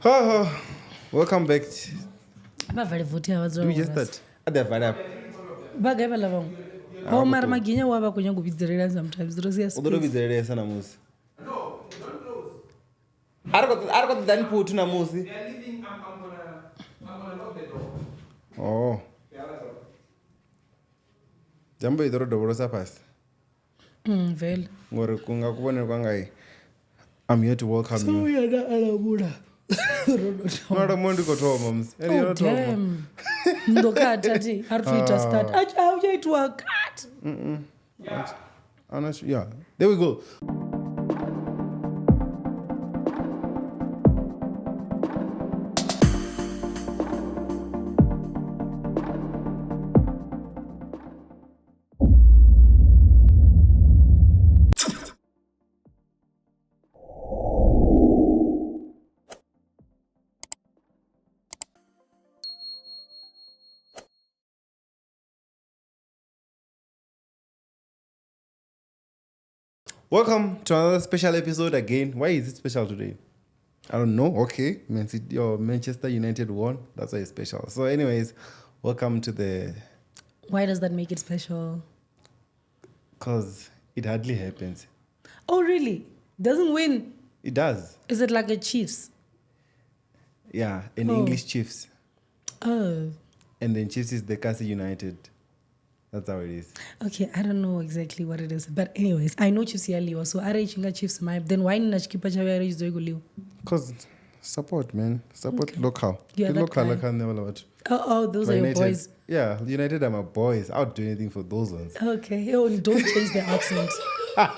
Welcome back. Do we just that? They're very up. Bagaiba lavang. How marmaginya waba kunya kubidzerera sometimes. Rosias. Although we there is na musi. No, don't close. Argot then put na musi. They're leaving. I'm gonna lock the door. Oh. Jambo idoro dobro sapas. Well. Ngore kunga kubone kwangai. I'm here to welcome you. So we are alabura. Not a money got home, oh, damn. Ndoka tati. Arfita start. How you to a cat? Honestly, yeah. There we go. Welcome to another special episode again. Why is it special today? I don't know. Okay. Manchester United won. That's why it's special. So anyways, welcome to the... Why does that make it special? Because it hardly happens. Oh, really? Doesn't win? It does. Is it like a Chiefs? Yeah, an English Chiefs. Oh. And then Chiefs is the Cassie United. That's how it is. Okay, I don't know exactly what it is. But anyways, I know Chiefs yaliwa. So arranging Chiefs then why not keep a Because support, man. Support okay. Local. Yeah, the local never watch. Oh, those are United, your boys. Yeah, United are my boys. I'll do anything for those ones. Okay. Oh, don't change the accent.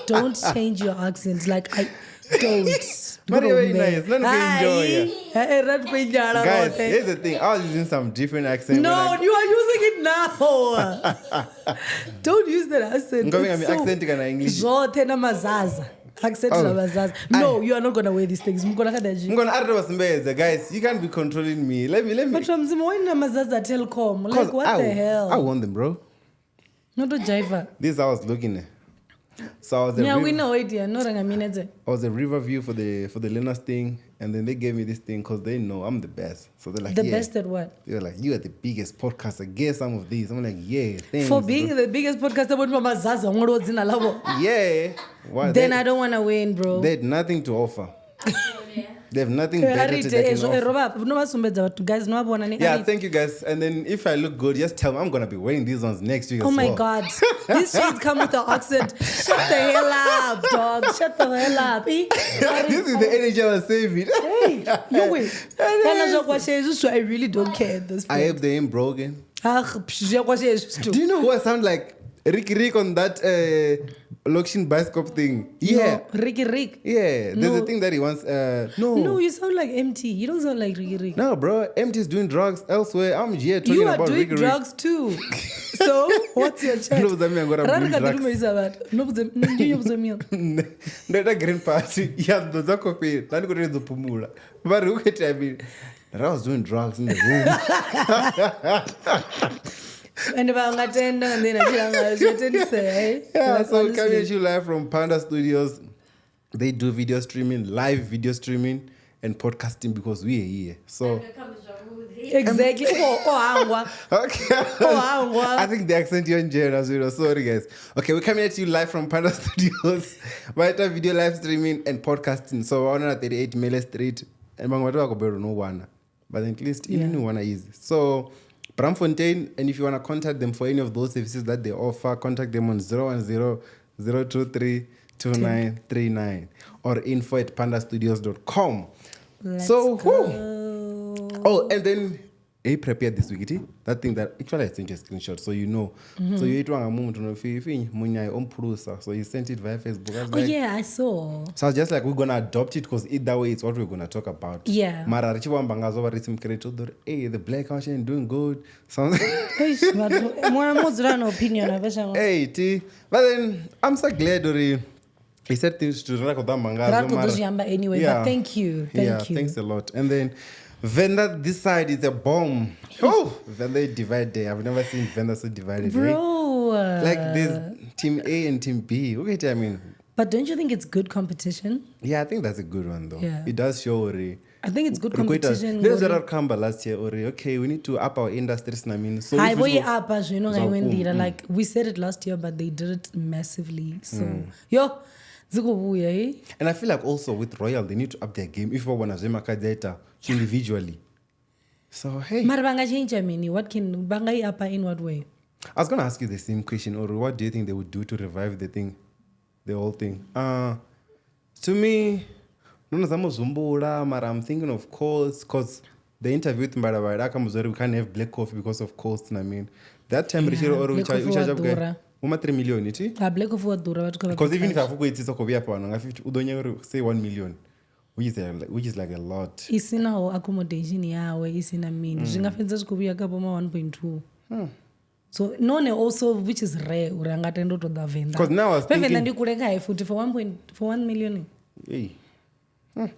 Don't change your accent. Like I don't. Very nice. None of you enjoy. Guys, here's the thing. I was using some different accent. No, you are using it now. Don't use that accent. I'm accent in English. Accent no, you are not gonna wear these things. I'm gonna guys, you can't be controlling me. Let me. But from Zimoina Telcom, like what the hell? I want them, bro. Not a jiver. This I was looking at. So I was I was a Riverview for the Learners thing, and then they gave me this thing because they know I'm the best. So they're like, the best at what? They're like, you are the biggest podcaster. Get some of these. I'm like, yeah, thanks. For being the biggest podcaster about Mama Zaza, yeah. What? Then I don't want to win, bro. They had nothing to offer. They have nothing better to offer. Yeah, thank you guys. And then if I look good, just tell me I'm gonna be wearing these ones next week. Oh my God, these shades come with the accent. Shut the hell up, dog. Shut the hell up. This is the energy I was saving. Hey, you wait. I really don't care at this point. I hope they ain't broken. Do you know who I sound like? Rick on that Lokshin bioscope thing. Yeah. No, Rick. Yeah. There's a thing that he wants. No, you sound like MT. You don't sound like Rick. No, bro. MT is doing drugs elsewhere. I'm here talking about Rick. You are doing drugs too. So, what's your chance? No, I'm going to green party. Yeah, those are coffee. Then go to the Pumula. But look at me. I was doing drugs in the room. And if I'm attending, and then I say, yeah, so coming at you live from Phanda Studios. They do video streaming, live video streaming, and podcasting because we are here. So exactly. Okay. I think the accent you're in jail as well. Sorry, guys. Okay, we're coming at you live from Phanda Studios. Right, video live streaming and podcasting. So we're on 38 Mele Street, and no one, but at least even one is so. Bramfontein, and if you want to contact them for any of those services that they offer, contact them on 010-023-2939 or info@pandastudios.com. Let's go. Oh, and then he prepared this week, that thing that actually I sent you a screenshot so you know. So you ate one moment so you sent it via Facebook. Yeah, I saw. So I was just like, we're gonna adopt it because either way it's what we're gonna talk about. Yeah. Hey, the black ocean doing good. Sounds hey, T. But then I'm so glad he said things to Manga. Anyway, but thank you. Thank you. Thanks a lot. And then Venda, this side is a bomb. Oh, Venda divided. I've never seen Venda so divided. Bro. Right? Like there's team A and team B. Okay, I mean. But don't you think it's good competition? Yeah, I think that's a good one though. Yeah. It does show. I think it's good competition. There's a Kamba last year, okay, we need to up our industries. I mean, so I boy up as you know, I went there. Like we said it last year, but they did it massively. So yo, and I feel like also with Royal, they need to up their game if we want to make data individually. So hey, Marabanga change. I mean, what can Bangai up in what way? I was gonna ask you the same question, or what do you think they would do to revive the whole thing? To me, I'm thinking of course, because the interview with Mbarabaraka we can't have black coffee because of cost. I mean, that time we charge up 3 million. Black coffee because even if I forget it's say 1 million, which is like a lot. It's in our accommodation, it's in a mean. 1.2. So no, also which is rare. Because now I was thinking for 1 million. Hey. I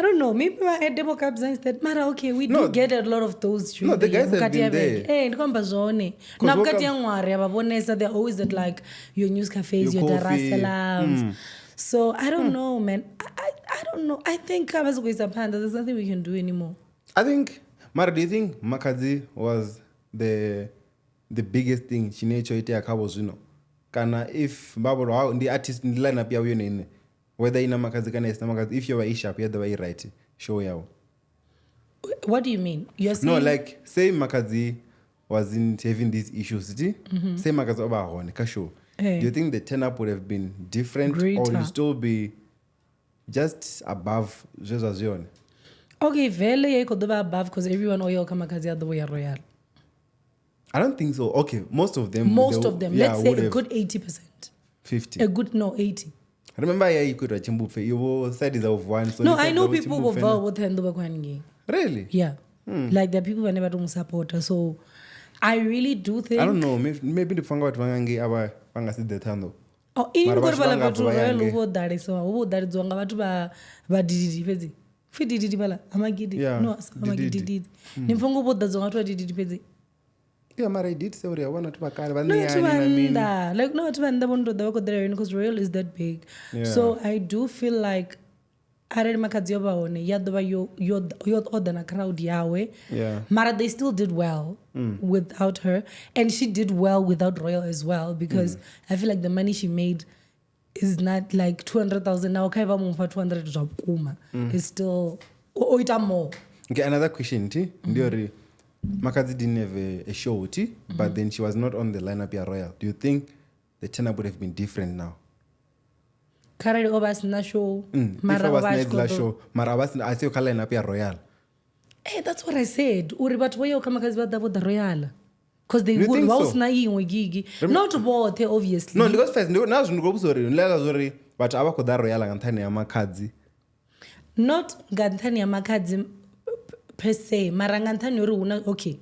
don't know. Maybe my demo caps said, "Mara, okay, we do get a lot of those." No, the guys have been there. Hey, they're always at like your news cafes, your terrace lounge. So I don't know, man. I don't know. I think there's nothing we can do anymore. I think, Mara, do you think Makazi was the biggest thing? Kana if Babu the artist in the lineup whether in a Makazi, if you were Ishap, you're the way right. Show you. What do you mean? You're saying no, like say Makazi wasn't having these issues, say Makazi over Kasho. Do you think the turn-up would have been different or would still be just above just as you? Okay, very could be above because everyone oil Kamakazi at the way royal. I don't think so. Okay, most of them. Yeah, let's say a good 80%. 50. A good 80. Remember, you could write you said is of one. So no, I know people who vote with Phenduka. Really? Yeah. Like there are people who never do support her. So I really do think. I don't know. Maybe the Fanga Wangangi our Fanga the Tando. Oh, in Korvala Royal vote that is so that is one about Didi. Fididi Bala. Amagidi. No, Amagidi. Nimfongo vote that's one Didi. Yeah, Mara did say I want to back. Like no, because Royal is that big. Yeah. So I do feel like Mara, they still did well without her, and she did well without Royal as well because I feel like the money she made is not like 200,000 now. 200 job it's still more. Okay, another question, Makazi didn't have a show, but then she was not on the lineup here Royal. Do you think the turn-up would have been different now? Karari Obas na show. Mara was show. Mara was I say lineup here Royal. Hey, that's what I said. Uribat way Kamakazi about the Royal. Because they would was na gigi. Not about obviously. No, because first now sorry. But I work with that Royal and Makazi. Not Gantania Makazi per se, okay.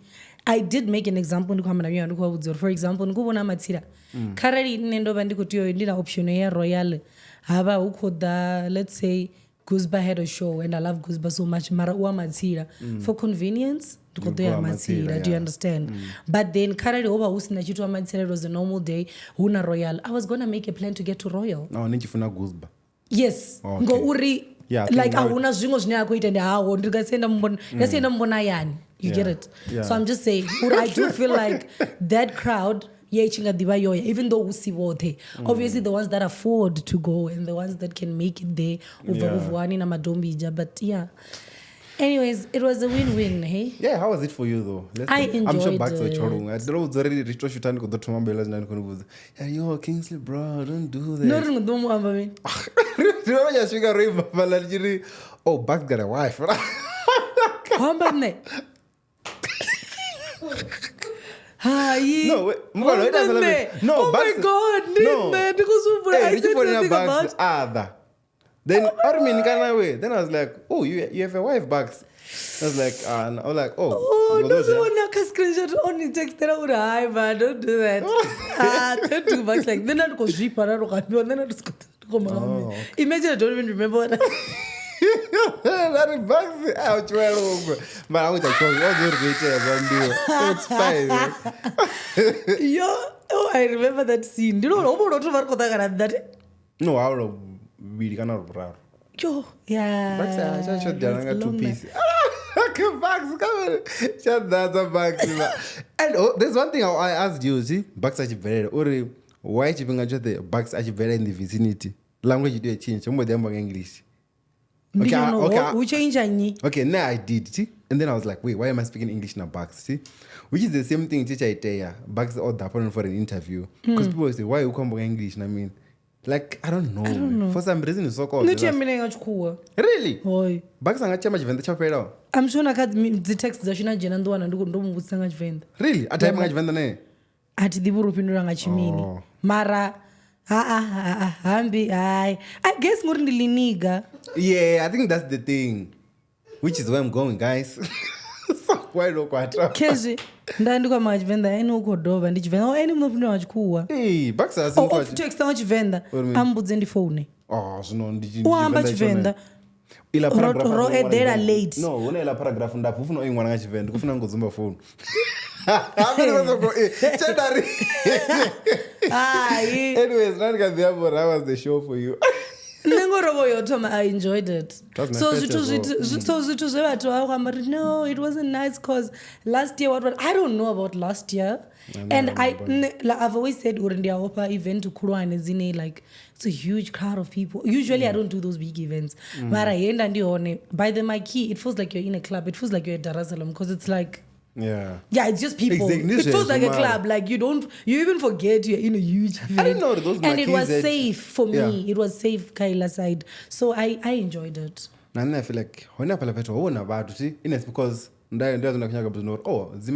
I did make an example. For example, Karari nendo bandikutio did an option Royal. Haba ukoda, let's say Guzba had a show and I love Guzba so much. Marawa Matsira. For convenience, do you understand? But then Karari over Usna Chitwa Matsira was a normal day. Una Royal. I was gonna make a plan to get to Royal. No, Ninchifuna Guzba. Yes. Go Uri. Yeah, like ahuna zwingo zwine akuita hawo ndikasenda mbona yani you get it. So I'm just saying I do feel like that crowd even though usiwote obviously the ones that afford to go and the ones that can make it there over na madombija, but yeah. Anyways, it was a win-win, hey? Yeah, how was it for you though? I enjoyed I'm sure back it. To Chorung. I don't know already Rito Shutan got to Mambela and yeah, yo, Kingsley, bro, don't do that. No, oh, Bugs got a wife. No, wait. No, oh my God, no. I said something about Then then I was like, oh, you have a wife, Bugs. I was like, oh, no, screenshot only text that out. Hi, man, don't do that. Don't do Bugs like then I'd go sleep and imagine I don't even remember what that is Bugs out but I was like, it's fine. Yo, I remember that scene. Do you know that? No, I don't really cannot. Yo, yeah. Bucks are shot down that's two long pieces. Okay, Bucks, come on. Shut that Bucks. And there's one thing I asked you, see, Bucks are better. Or why you bring the Bucks are better in the vicinity? Language you do a change. Somebody English. We change any. Okay, now I did, see? And then I was like, wait, why am I speaking English now, Bucks? See? Which is the same thing teacher I tell you. Bucks all happen for an interview. Because people say, why you come back English? And I mean, like, I don't know. For some reason, it's so called. Really? Oi. Bucks are not Venda chapel. I'm sure I got the text that you know, and don't Venda. Really? At time I Venda ne? At the Burupinuranga Chimini. Mara. Hambi. I guess more than the Liniga. Yeah, I think that's the thing. Which is where I'm going, guys. Why no quatra? Kezi. Ndanduka machivenda eno kodova ndichivenda eni munopinda machikuwa. Hey, Bucks are so off text machivenda. Ambudze ndi phone. Oh, zvino ndiji. Uamba chivenda. Ila paragraph. Ro edera late. No, una ila paragraph ndapo ufuna oingwana ngachivenda, kufuna ngozumba phone. Anyways, Nanika therefore that was the show for you. I enjoyed it. So no, it wasn't nice because last year I don't know about last year. And I've always said Opa event to Kuruan like it's a huge crowd of people. Usually I don't do those big events. But by the marquee, it feels like you're in a club. It feels like you're at Dar es Salaam because it's like it's just people. It feels like a club. Like you even forget you're in a huge event. I didn't know those. And it was safe for me. It was safe, Kaila side. So I enjoyed it. And I feel like when I about it, it's because Zima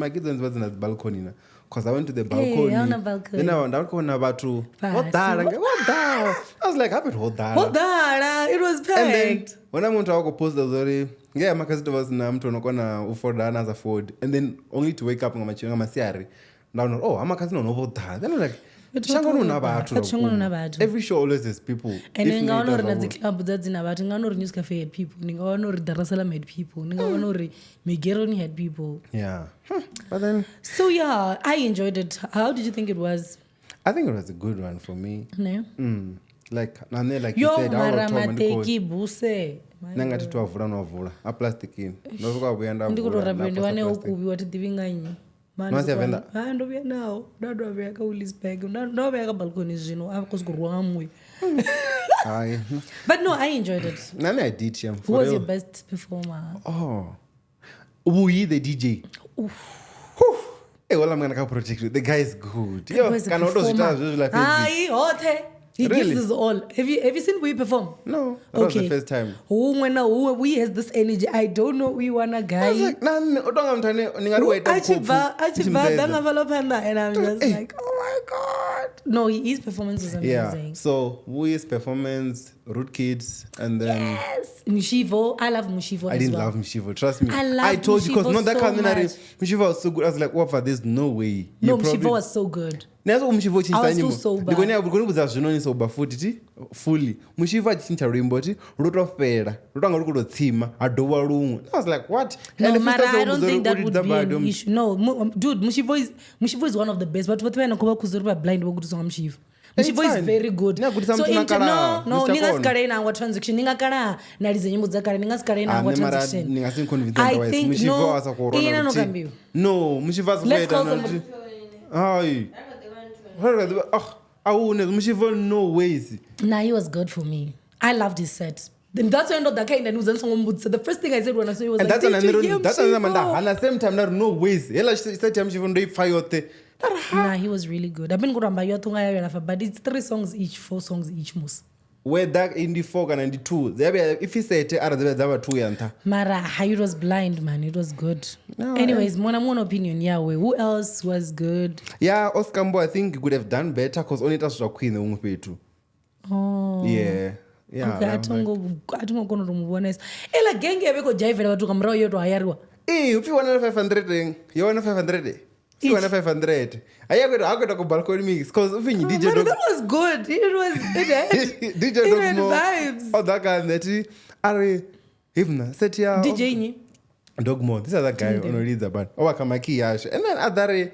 kids and the balcony. Because I went to the balcony. On a balcony. Then I went down about to what that? I was like, happy hold that. It was packed. And then when I went to our post the yeah, my cousin was na mtu anakona afford another afford, and then only to wake up ngamachinga masiari. Now, I'm a cousin on over that. Then I'm like, every show always has people. And then I know the club that's in about Nganor News Cafe had people, Ninganor Dar es Salaam had people, Ninganor Megeroni had people. Yeah. But then so yeah, I enjoyed it. How did you think it was? I think it was a good one for me. No. Like you said, our Buse. Nangati twavula novula a plastic in ndovuka kuyenda ndikutorapendwane ukubi watidivinganyi Venda ndovya nawo ndadovya ka Ulisburg ndovya ka balcony zvino akozkurwa ngamwe. But no, I enjoyed it. Nani I did him. Who was your best performer? Uyi the DJ. Hey, well, I'm gonna protect you. The guy is good. Yo, can also like he gives us all. Have you seen we perform? No. That was the first time. We has this energy. I don't know we want a guy. I was like, and I'm just like, oh my god. No, his performance was amazing. Yeah. So his performance, Root Kids, and then yes, Mushivo. I love Mushivo. I didn't love Mushivo. Trust me. I told you because not that so Mushivo was so good. I was like, what for this? No way. No, Mushivo was so good. I was too sober. Fully. Mushiva chinta rimboti, rutofera, rutangarukurotima, adowa lungu. I was like, what? No, Mara, I don't think that would be an issue. No, dude, Mushivo is one of the best. But what when I come back blind, we're going to Mushivo. Mushivo is very good. So ningas karena our transaction, ningakara narize nyimbo zakare ningas karena our transaction. I think no. No, Mushiva. Let's call them. No ways. Nah, he was good for me. I loved his set. Then that's when the kind of news. So the first thing I said when I saw it was and like, that's another man. And at the same time, no ways. Nah, he was really good. I've been good on my but it's 3 songs each, 4 songs each most. Where that in the 4 and the 2. If he said there were 2 yanta. Mara, it was blind, man. It was good. No, anyways, one opinion, Yahweh. Who else was good? Yeah, Oskambo, I think he could have done better because only that's the queen the pay too. Oh. Yeah. Yeah. Okay, I don't go to Mubones. Ela gang ebeko jive to kamera yo to hayarwa. If you want 500, you want 500. You want 500. I got to go balcony mix because DJ Dog. That was good. It was DJ Dog vibes. Oh, that guy that are even set here. DJ Dogmo. This other guy already the band. Oh, Kamaki Yash. And then other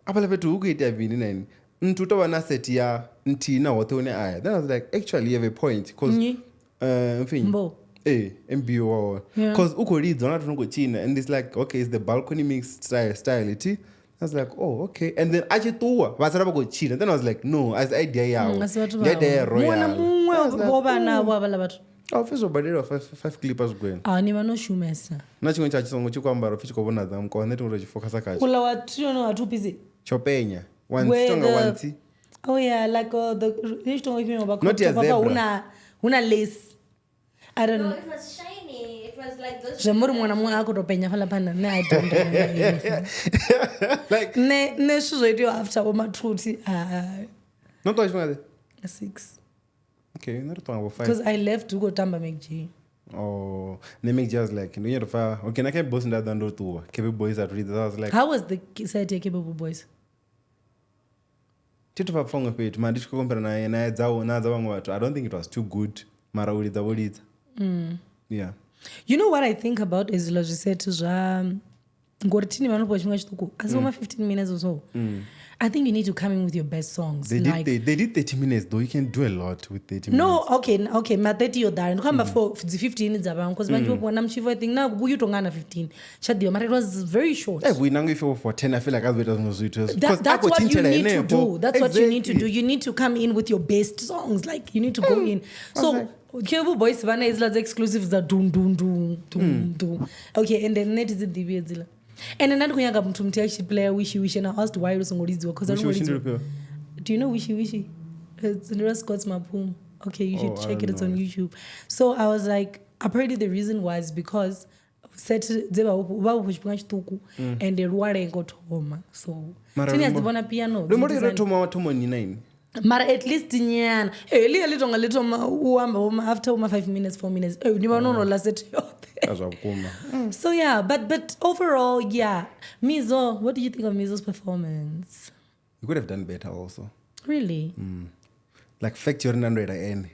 Apalabetu Ugi Tabin in. 2007 ntina wote one eye. Then I was like, actually, you have a point. Because, Mushivo was very good. So in terms of, Mushivo was very good. Yeah, Oskambo, I think he could have done better because only that's the queen the pay too. Yeah. Yeah. Yeah. Mbo. MBO. Yeah. Because uko leads on that China, and it's like, okay, it's the balcony mix style. I was like, oh, okay. And then achitua, wasaraba go China. Then I was like, no, as idea yao. Idea royal. Oh, first of all, five clippers going. Ni vano shumesa. Nachi ngoncha chisongo chikwambara fichi kobona them ko neto ro focus akachi. Ula watu watu busy. Chopenya. Wanti. Oh yeah, like the nishtongo kimi about not a zebra. Una lace. I don't know. It was shiny. It was like those. Jamuru mwana mwana akutopenya pala pana. Ne I don't remember. Like ne shuzo after oma truthi. Not twice more. 6. Okay, not talking about 5. Because I left to go Tamba McG. Oh, they make just like you know far. Okay, I can't boss in that door too. Keep boys at read. I was like, how was the set of Capable Boys? Tito fa phone page. Man, this compare na zao watu. I don't think it was too good. Mara uli. Yeah. You know what I think about is logisetu za ngortini vanopo chimwe chituku. Asoma 15 minutes or so. I think you need to come in with your best songs. They did 30 minutes though. You can do a lot with 30 minutes. No, okay, ma 30 you're there. Come for the 15 is about because when you I think now you don't 15. But it was very short. Hey, we now for 10. I feel like it was that's what you need to do. That's what you need to do. You need to come in with your best songs. Like you need to go in. So Kevu Boys Vana is like exclusives that doom. Okay, and then net is the DB. And another thing I'm to actually play Wishy and I asked why was because I don't do you know Wishy? It's Nura Scott's Mapum. Okay, you should check it. It's on YouTube. So I was like, apparently the reason was because and the Ruare got home. So Tiny the one piano. Mara at least nyana. A little after 5 minutes, 4 minutes. Oh, you know last it. So yeah, but overall, yeah. Mizo, what do you think of Mizo's performance? You could have done better also. Really? Like factory Nandra N.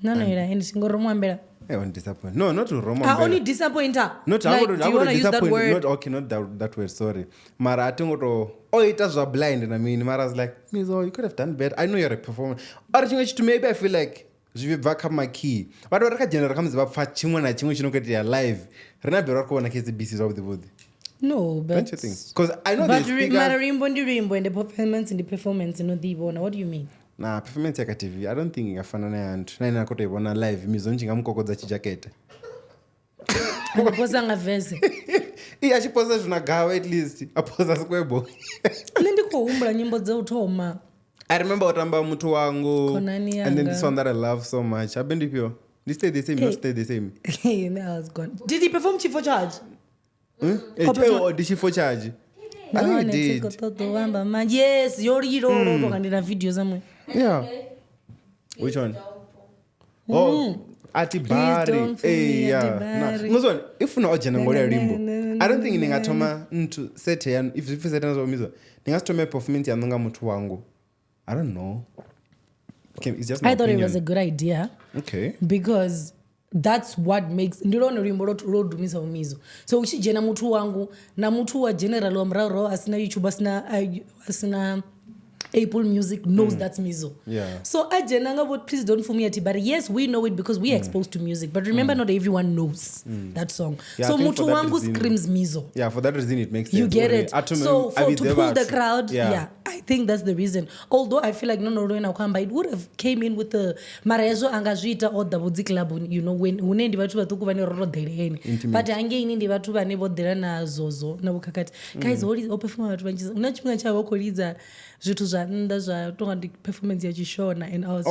No, I won't disappoint. No, not to Roma. I only disappoint her. Not like, do you want to use that word? Not, okay, not that word, sorry. Mara, it was blind, and I mean, Mara's like, Mizo, you could have done better. I know you're a performer. To maybe I feel like je vais back up my key. But what I generally comes about fat chimwana chingo get your live. Rena berako wana kesi BCs of the body. No, but don't you think? Because I know but Marimbo and the performance and the performance in the what do you mean? Nah, performance yaka TV. I don't think ngafana and nina kote ibona live mizonji ngamukokodza chijakete. Apoza ngaveze. Achipoza zvunagawa at least. Apoza skwebo. Ndiko umbula nyimbo dzeuthoma. I remember utamba mutu wangu and then this one that I love so much. I've been with you. They stay the same, not stay the same. Hey, I was gone. Did he perform Chief for Charge? Oh, did she for charge? I think he did. Yes, you're in a video somewhere. Yeah. Which one? Oh, Atibari. Hey, yeah. No, if not Janangole Rimbo, I don't think in Ningatoma into set here. If you set as a miso, Ningatoma performance and Nungamutu wangu. I don't know. Okay, it's just I thought it was a good idea. Okay. Because that's what makes ndirono rimbo road dumisa umizo. So uchijena mutu wangu na mutu wa general wa mraro asina YouTube asina Apple Music knows that's Mizo. Yeah. So ajenanga but please don't fool me at it. But yes, we know it because we are exposed to music. But remember, not everyone knows that song. Yeah, so Mutu wangu screams Mizo. Yeah, for that reason it makes sense. You get it. So to pull the crowd, yeah, I think that's the reason. Although I feel like it would have came in with the Marezo Angajita or the Budzi Club, you know, when unendi watu batuku bani roro dereni. But ange inindi watu bani boderana zozo na bukakati. Guys, what is perform watu banjiza? Unachunga cha wako liza zitu za nda za tonga performance ya Shona and I was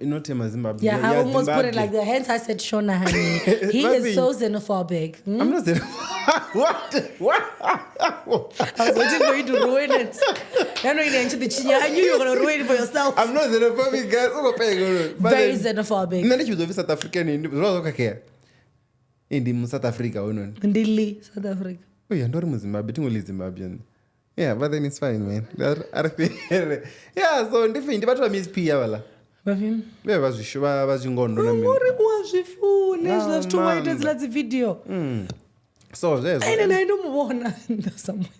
not Zimbabwe. Yeah, I almost put it like that. Hence I said Shona, honey. He is so xenophobic. I'm not xenophobic. What? I was waiting for you to ruin it. I know you didn't the chinya. I knew you were going to ruin it for yourself. I'm not xenophobic, guys. Very xenophobic. Nani chudo South African in South Africa, unon. Ndili South Africa. Oh, yeah, ndori Zimbabwe. Tingoli Zimbabwean. Yeah, but then it's fine, man. Yeah, so ndifindi bathu ba Miss P wala. Bavim. Bazvingondo na mina. Wazvifuna izvo zvitowaita zviladzi video. So there's I ndomubona somewhere.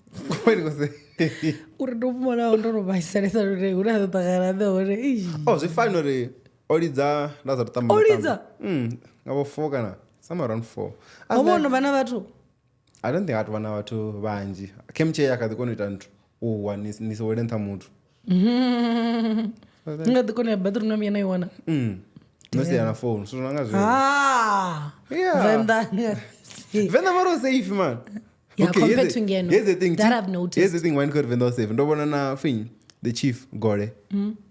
Kwani kose. Uri ndomubona ndorobaisarisa rure uri azotagara ndore. Oh, zvifano re. Olidza ndaza kutamba. Olidza? Ngabo 4 kana. Somewhere around 4. Wabona vana vathu? I don't think ati vana vathu vanji. Kemche yakadikonoita nthu. Oh, nisowele ntha muthu. Ngadikona bathroom nami yana iwana. Nosiyana phone. So nanga zwe. Yeah. Venda. Venda maro safe man. Yeah, compared to Ngeno. Here's the thing. That I've noticed. Here's the thing when could Venda safe. Ndobona na thing. The chief Gore.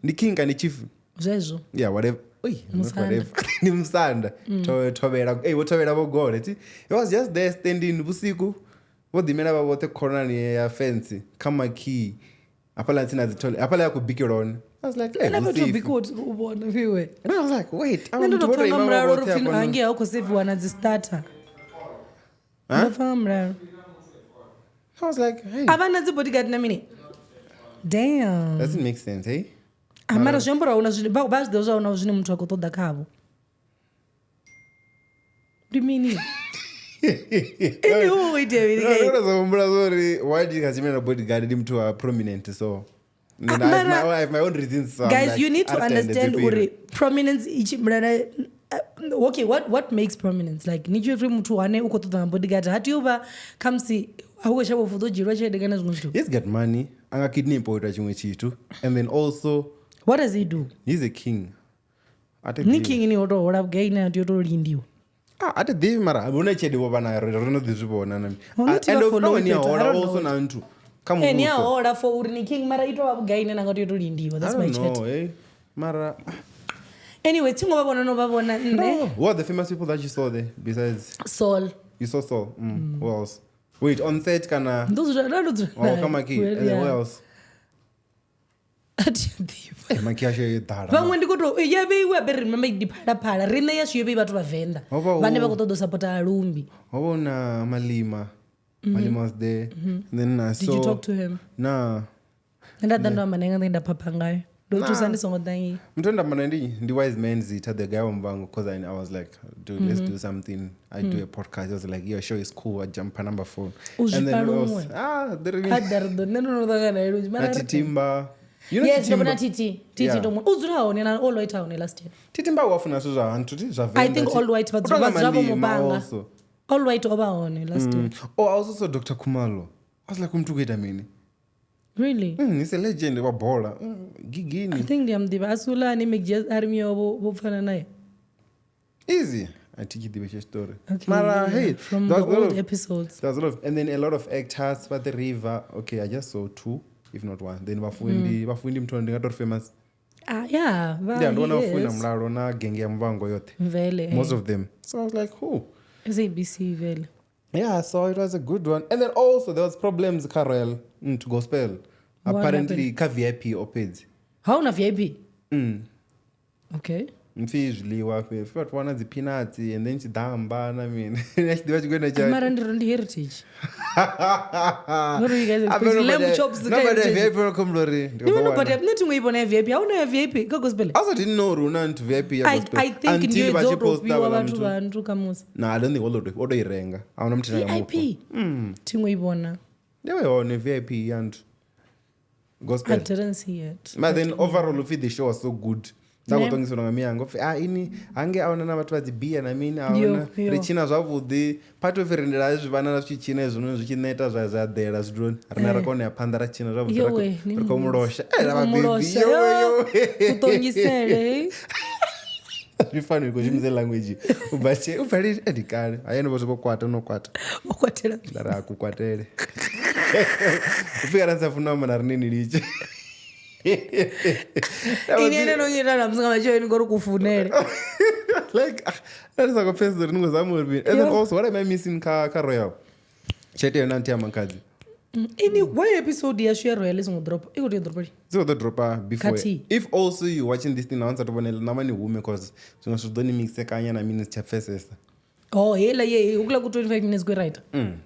The king and the chief. Zezo. Yeah, whatever. Whatever. Ni msanda. Tobera. Hey, whatever about Gore. He was just there standing busiku. What the men about what the corner near fence. Kama key. Apala ntina zitole. Apala ya kubikironi. I was like, hey, never to be good ubona viwe. And I was like, wait. I don't know if I'm mraro rufino hangi hauko save wana zistarter. Huh? I was like, hey. Abana zi bodyguard na mini. Damn. Doesn't make sense, hey? Amara shambura una zini basi doza una zini mtu wako toda kabo. Dimini. Why do you guys mean a bodyguard him to a prominent so? I have my own reasons. So guys, like, you need to understand prominence okay, what makes prominence? Like need you every mtu wane uko toda bodyguard. Hati uba kamsi awe shabo fudo jirwa chede gana zungushu. He's got money. Anga kidney poeta chumwe chitu. And then also what does he do? He's a king. Ni king ni odo ora gay na odo lindio. Ate Dave Mara, una chede bobana reno dizubona nami. And of no ni also na ntu. Come on. Enya ora for uri king Mara ito gay na ngoto odo lindio. That's my chat. No, eh. Mara. Anyway, tingo babona no babona ne. What are the famous people that you saw there besides Saul? You saw Saul. Who else? Wait, on set kana. Those kama ki. And then who else? Makiashe dara. Vamwe ndikoto yabe iwe be remember diphala rine yasho yabe bathu bavenda. Vane bakotodo supporta alumbi. Wabona Malima. Malima was there. And then I saw. Did you talk to him? Nah. Ndadanda manenga ndenda papa ngayo. Don't you send songo dangi. Mtenda manandi the wise man zita the guy ombango cuz I was like, dude, let's do something. I do a podcast. I was like, your show is cool. I jump per number 4. And then it was Adardo neno ndagana iruji. Timba. You know yes, no, Titi don't. Uzura on all white town last year. Titimba wafuna so za I think all white but Zabo Mubanga. All white over on last year. Oh, I also saw Dr. Kumalo. I was like, umtugeta mini. Really? He's a legend wa bola. Gigini. I think them the Asula ni make just army obo fana naye. Easy. I teach you the story. Okay, Mara, hey, from the old episodes. There's a lot of, and then a lot of actors, but the river. Okay, I just saw 2. If not 1, then Bafundi mtondo ngato famous. Yeah. Yeah, ndo wafuna mlalo na genge ya mvango yote. Vele. Most of them. So I was like, who? SABC Vele. Yeah, so it was a good one. And then also there was problems Carol to gospel. Apparently ka VIP opeds. How na VIP? Okay. Mfizli wapi. Felt one of the peanuts and then she damba I mean. What you going to judge? Around heritage. What are you guys expecting? Lamb chops the no, but VIP come glory. No, but I'm not going to VIP. How na VIP? Go gospel. I also didn't know Runa to VIP gospel. I think until you post abantu kamusa. Nah, I don't think all of irenga. I want to VIP. Tingo ibona. They were on a VIP and gospel. I didn't see it. But then overall the show was so good. Sakutongiswa miyango ini ange aona vatu vadzibhiya namini aona richina zvavhudi patoferendera zvivana zvichina izvona zvichineta zvazadhera zvidroni rina rakaona yapanda rachina zvavhudi rikomurosha kutongisele zvifanirwe kuchimuse language ubvali edikare ayenova zvokwata unokwata ndara akukwatere ufika ransafuna mana rinini riche inene nonyirana msinga macho ngori kufunere like that is like a face that ningo zamurbi. And then also what am I missing ka royal chete yona ntia mankazi any why episode ya share royal is drop iko the dropper before Kati. If also you watching this thing now to bonela namani hume because don't mix kanya na minutes cha faces. Oh hela ye ukula ku 25 minutes go right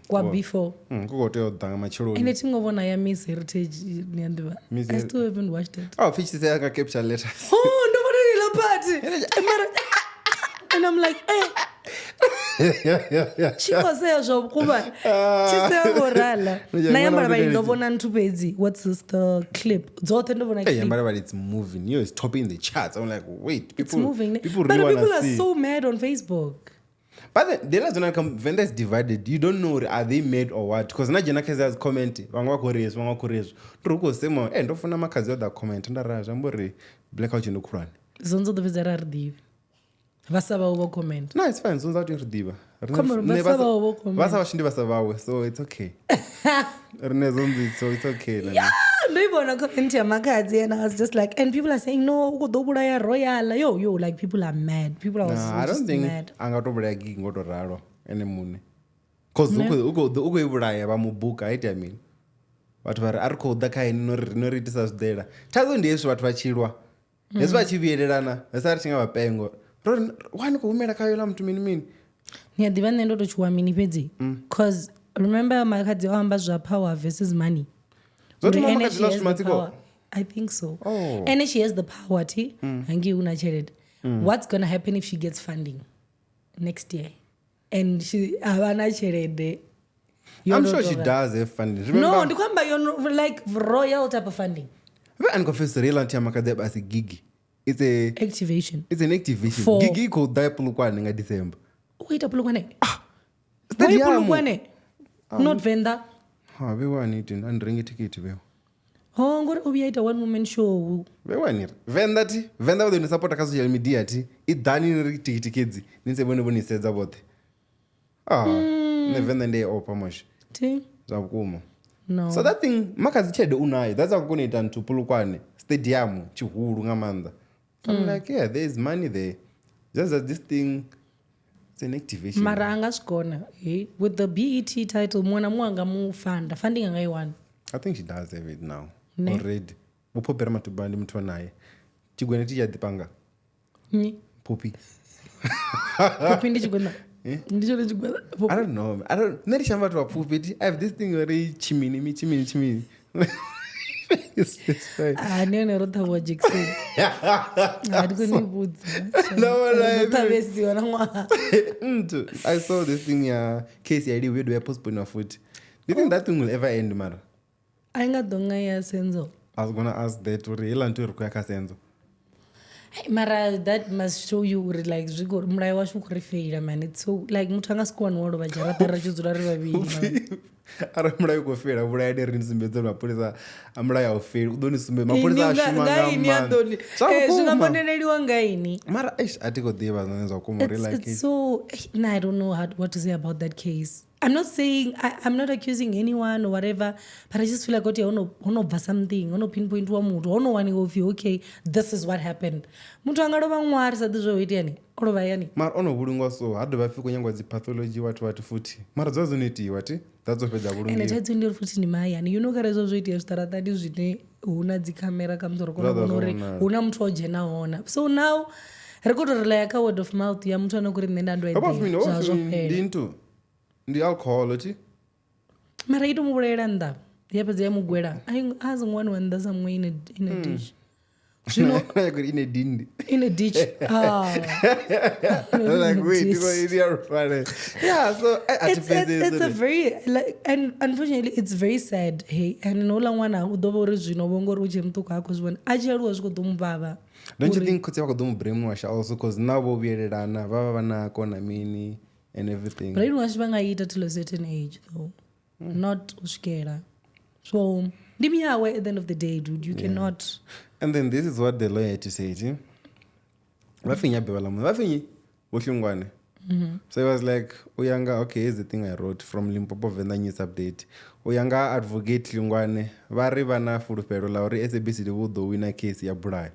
kwa before kukote odanga machiro anything ngobona ya Miss Heritage ni andiba I still haven't watched it. Oh fish say aka capture letters oh ndo bona la party And I'm like, chikosea zvokuva chisevorala nayambara vari ndovona ntupedzi. What's this, the clip dzothe ndovona clip. But it's moving. It's topping the charts. I'm like, wait, It's moving. People But really people are see. so mad on Facebook. But the last one come, Venda is divided. You don't know, are they mad or what? Because na jena kazi comment, wangwa korezo. Truko sema, ndofuna makazi yoda comment. Ndaraja, mbori blackout in the Quran. Zonzo the vizara ridiva. Vasava ovo comment. No, it's fine. Zonzo out in ridiva. Vasava ovo comment. Vasava shindi vasavawe, so it's okay. Rene zonzo, so it's okay. Yeah, no comment ya makadzi, and I was just like, and people are saying no, ukudobula ya royal. Yo, like people are mad. People are I don't think angatobula gig ngoto raro ene mune. Cause uko ibulaya bamubuka, I mean. Watu vari ariko dakai noritisa zvidera. Chazo ndiyesvo watu vachirwa. Yesu vachiviyererana. Yesu arichinga vapengo. Wani kuumera kayola mtu mini. Nyadiva nendo tochiwa mini pedzi. Cause remember makadzi awamba power versus money. I think so. Oh. And she has the power, Hangi una chered. What's gonna happen if she gets funding next year? And she avana chered. I'm sure she does have funding. Remember? No, you're like royal type of funding. And confess real anti-makadeb as a gigi. It's a activation. It's an activation. For gigi called Diapulukwane in December. Wait, Apulukwane. Diapulukwane. Not Venda. We want it and ring a ticket. Oh, I'm going to be at a one-woman show. We want it. Venda with the support of social media. It done in tickets. Ninse when he says about it. Venda day or Pamosh. No. So that thing, Makazi Ched Unai, that's how I'm going to Pulukwane. Stadium, Chuhuru, Ngamanda. I'm like, yeah, there's money there. Just that this thing, it's an activation. Maranga's corner, with the BET title, Mwana Mwanga Mu Phanda, funding an A1. I think she does have it now. Already. Upo perma to bandi mtu naye. Chigwene tija dipanga. Popi. Popi ndi chigwena. Ndicho chigwena. I don't know. Neri shamba tu popi. I have this thing already chimini. It's fine. Nione rota wa Jackson. Adiko ni budza. No. I saw this thing Casey ID where do I postpone your foot. Do you think that thing will ever end, Mara? Ainga donga ya senzo. I was gonna ask that to real and to require senzo. Mara, that must show you like Zigo Mrai was refair, man. It's so like Mutanga squan word of a jarata rajuzura. I don't know if I would have in some better. My police are Amraya of fail. Don't assume my police are Mara, I take a day it's so. I don't know what to say about that case. I'm not saying I'm not accusing anyone or whatever, but I just feel like I want to something, I want to pinpoint one mood, I want to one of you. Okay, this is what happened. Mutu angaroba ngwari sadizo witiani. Oroba yani. Mar ono bulungo so hadu bafi kunyangwa zi pathology watu futi. Mara zozo niti wati. That's what peja bulungo. And it ndio futi ni maya. You know kare zozo witi staratadi zwine una zi kamera kamzoro kono konore. Una mtu ojena ona. So now rekodo rela ka word of mouth ya mtu anokuri nenda ndo ende. Dintu. Ndi alcohol ati. Mara ito mubulera nda. Yapeze mugwera. Has one when there's some way in a dish. You know, in a dindi. In a ditch. Like wait, yeah. So it's a very like, and unfortunately, it's very sad. Hey, and no long one udobo original bongo roje mtuka because ajaru was kudumu baba. Don't you think kutia kudumu brainwash also because now we are dana baba bana kona mini and everything. Brainwash banga ita till a certain age though, not ushkera. So. Away at the end of the day, dude. You cannot. And then this is what the lawyer had to say. So he was like, Uyanga, okay, here's the thing I wrote from Limpopo Venda News Update. Uyanga advocate Lungwane, Varivana Furupero, Lauri SABC, the wood, the winner case, ya Brai.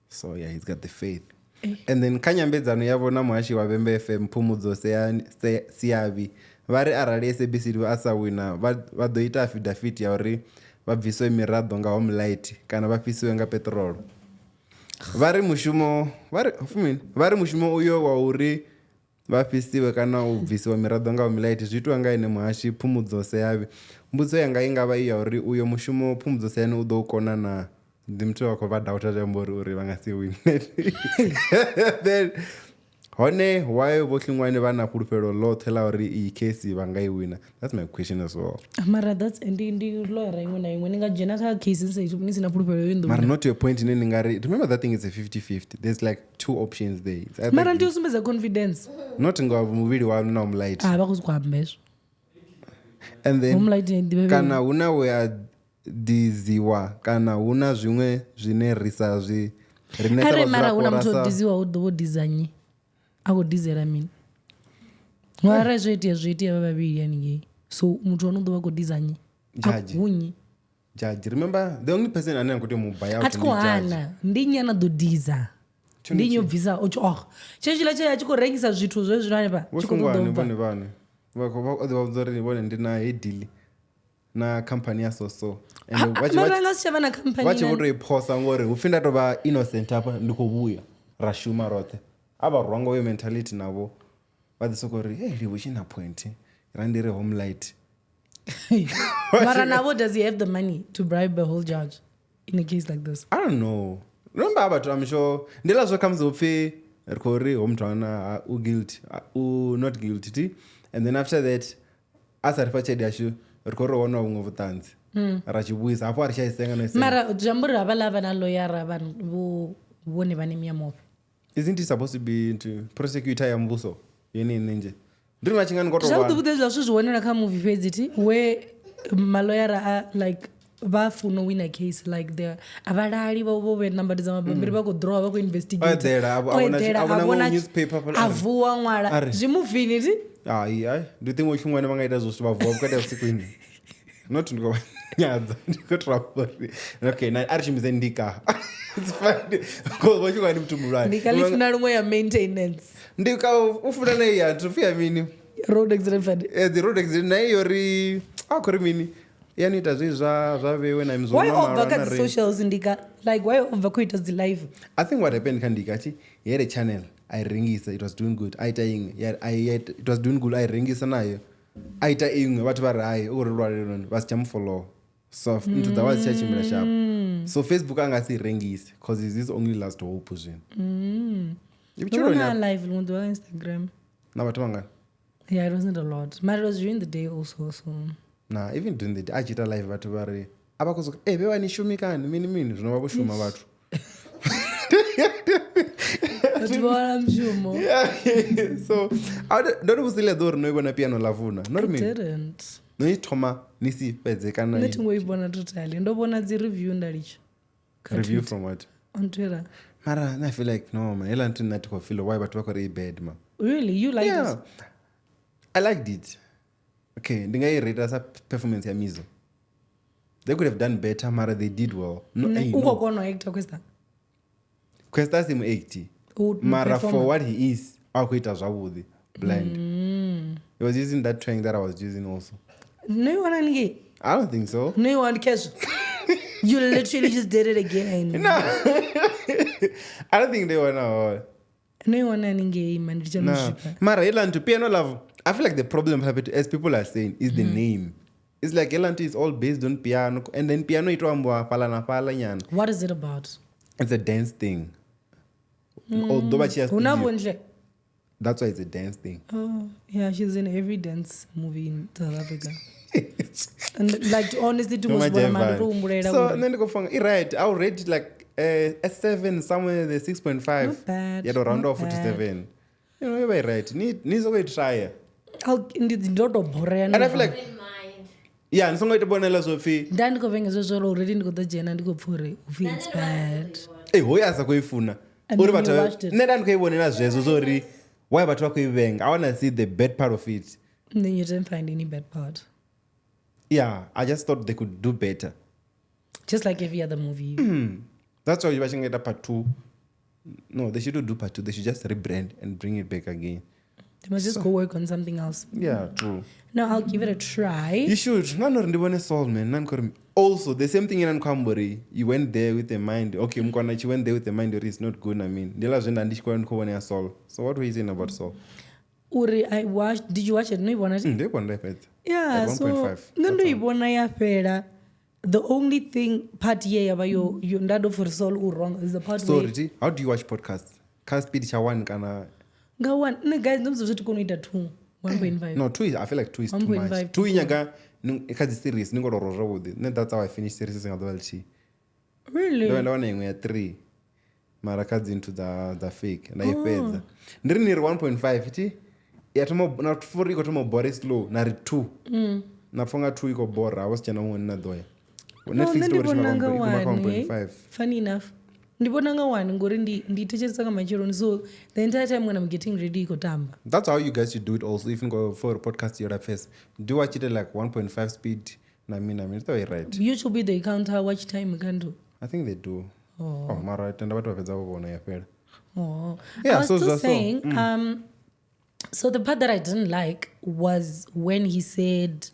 So yeah, he's got the faith. And then Kanyambeza no yabona mwashi wa Bembe FM Pumuzo Siavi. Vari arari SABC do asa winner. Vadoita affidavit ya ori. Vabviswe mirado nga home light kana vapisiwe nga petrol. Vari mushumo uyo wa uri vapisiwe kana ubvisiwa mirado nga home light zviitwa nga ine mwashi Pumudzo Seyavi. Mbudzo yanga ingava iya uri uyo mushumo Pumudzo Seyani udo ukona na ndimtu wako vadauta jambori uri vangasi win. Then hone why vohlingwane vana fulufhelo ḽoṱhe ḽa uri iyi case vha nga i wina? That's my question as well. Mara that's ndi lawyer iṅwe na iṅwe ni nga dzhena kha case ni sina fulufhelo yo ndo. Mara not to a point ine ni nga ri, remember that thing is a 50-50. There's like 2 options there. It's either Mara ndi usumbedza confidence. not nga muvhili wa na umlight. Vha khou kwamba hezwo. And then Umlight ndi kana huna we a diziwa kana huna zwiṅwe zwine ri sa zwi rine sa Are mara huna muthu vhadzulapo diziwa u ḓo design. A khou dizela mini. Ngwara zwo itea vhavhili haningei. So muthu ono ḓo vha khou design. Judge. Hunyi. Judge, remember the only person ane ngoto mu buy out A tshi khou hana ndi nyana ḓo diza. Ndi nyo bvisa o tshi tshila tshe a tshi khou rengisa zwithu zwe zwino hanefha tshi khou ḓo vhone vhane vha khou vha uri vhone ndi na head deal na company ya so and mara nga si tshavha na company vha tshi vho to i phosa ngori hu pfi nda to vha innocent hafha ndi khou vhuya ra shuma roṱhe a vha rwanga yo mentality navho vha ḓi sokou ri hey Livhu tshina point ra ndi ri home light. Mara navo, does he have the money to bribe the whole judge in a case like this? I don't know. Remember but I'm sure ndila zwo comes upfi ri khou ri ho muthu ana u guilty u not guilty and then after that asa ri fha tshelede yashu ri khou ri wana vhuṅwe vhuṱanzi ra tshi vhuisa hafho a ri tsha isenga no isenga. Mara jambo ri havha lava na lawyer vanhu vhone vhane miyamope. Isn't it supposed to be to prosecutor ya muvhuso yene nje ndiri machinga ngoto Zwa vha ḓo vhudzwa zwi wanela kha movie fhedzi ti where maloyara are like vha funa win a case like the avalali vho vhe number dza mabambiri vha khou draw vha khou investigate avona newspaper avuwa ṅwala zwi muvini ti ai do think ushumwane vha nga ita zwo vha vuwa vhukati ha vhusiku ini not ndiko nyadza ndiko trapori okay na ari shumise ndika it's fine ko vho shuma ni muthu mulwane ndika lifuna luṅwe ya maintenance ndika ufuna na ya trofia mini road accident fund the road accident na iyo ri akho mini yani ita zwi zwa vewe na mzoma why over ka socials ndika like why over quit as the live. I think what happened kandika chi he had a channel I ringisa it was doing good aita inge it was doing good I ringisa nayo aita inge vhathu vha rai uri lwale lone vha si tsha follow so into the world church mira sharp so Facebook anga si rengise because is this only last hope zin Ibchiro live on Instagram na vhathu vanga yeah it wasn't a lot but it was during the day also so nah even during the day ajita live vhathu vari abakuzoka bewa ni shumikani mini zvinova voshuma vhathu so don't usile dori noibona piano lavuna not me didn't noithoma nisi fedze kana netingoibona totally ndobona dzi review ndalicha review from what on Twitter mara I feel like no man ela ntu nati ko feel why but wako re bad man really you like yeah. it I liked it okay ndingai rate as a performance ya Mizo they could have done better mara they did well no uko kono actor questa sim 80 mara for what he is akuita zwavhuḓi blind he was using that twang that I was using also no you want any I don't think so no you want cash you literally just did it again no I don't think they want to no you want any game and it's no mara elantu piano love I feel like the problem as people are saying is the name. It's like elantu is all based on piano and then piano itoambwa pala na pala nyana. What is it about? It's a dance thing. Although that's why it's a dance thing. Oh, yeah, she's in every dance movie in South Africa. And like honestly too much so and then go right I'll rate it like a 7 somewhere the 6.5. Not bad. Yeah, around 47. You know, you're right. Needs to try. And I feel like yeah, and songo itobonela Sophie. Dan go venga zo already ndiko the jena ndiko pfure it's bad. Hoyasa koifuna. Uri batho nenda ndikoibonela zvezo zori why batho vakoivenga. I want to see the bad part of it. And then you didn't find any bad part. Yeah, I just thought they could do better. Just like every other movie. That's why you watching it part 2. No, they shouldn't do part 2. They should just rebrand and bring it back again. They must just go work on something else. Yeah, true. No, I'll give it a try. You should. Also, the same thing in Nkambori. You went there with the mind. Okay, you went there with the mind that it's not good. I mean, so what were you saying about Soul? Uri, I watched. Did you watch it? No, you watched it. Yeah, like 1.5. The only thing part about you ndado for Soul wrong is the part. So, how do you watch podcasts? Can't speed one kana. nga 1 guys ndomuzoti kunoita 2 1.5 no 2 I feel like 2 is too 1.5 much 2 inyaga ikadzi series ningororo zvavudi that's how I finish series singadolchi really ndaona imwe ya 3 mara kadzi into the fake ndaipedza ndiri niri 1.5 iti yatomo na 4 iko tomo bore slow nari 2 nafunga 2 iko bora awasichana umwe ninadoya Netflix story chima 1.5 funny enough ndibona nga 1 ngori nditechesa kamachero so the entire time when I'm getting ready iko tamba. That's how you guys should do it also if you go for a podcast you're first do watch it at like 1.5 speed I mean it's the way right you should be the counter watch time kandu I think they do mara tenda watu wapedza kuona yapera I was still saying so the part that I didn't like was when he said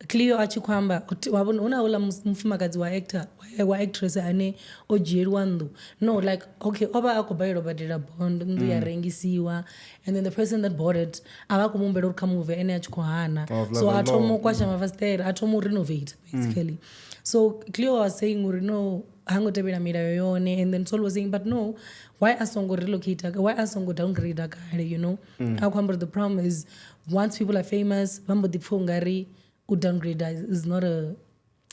Cleo achikwamba wabona ula mfumakadzi wa actress ane ojerwa ndu no like okay oba akubayiro badira bond ndu yarengisiwa and then the person that bought it abakumumbela ukamuve ene achikohana so atomo kwasha mafastera atomo renovate basically so Cleo was saying no hangotebera mira yoyone and then Sol was saying but no why asongo relocate why asongo downgrade kale you know akwamba the problem is once people are famous bambo dipfongari downgrade is not a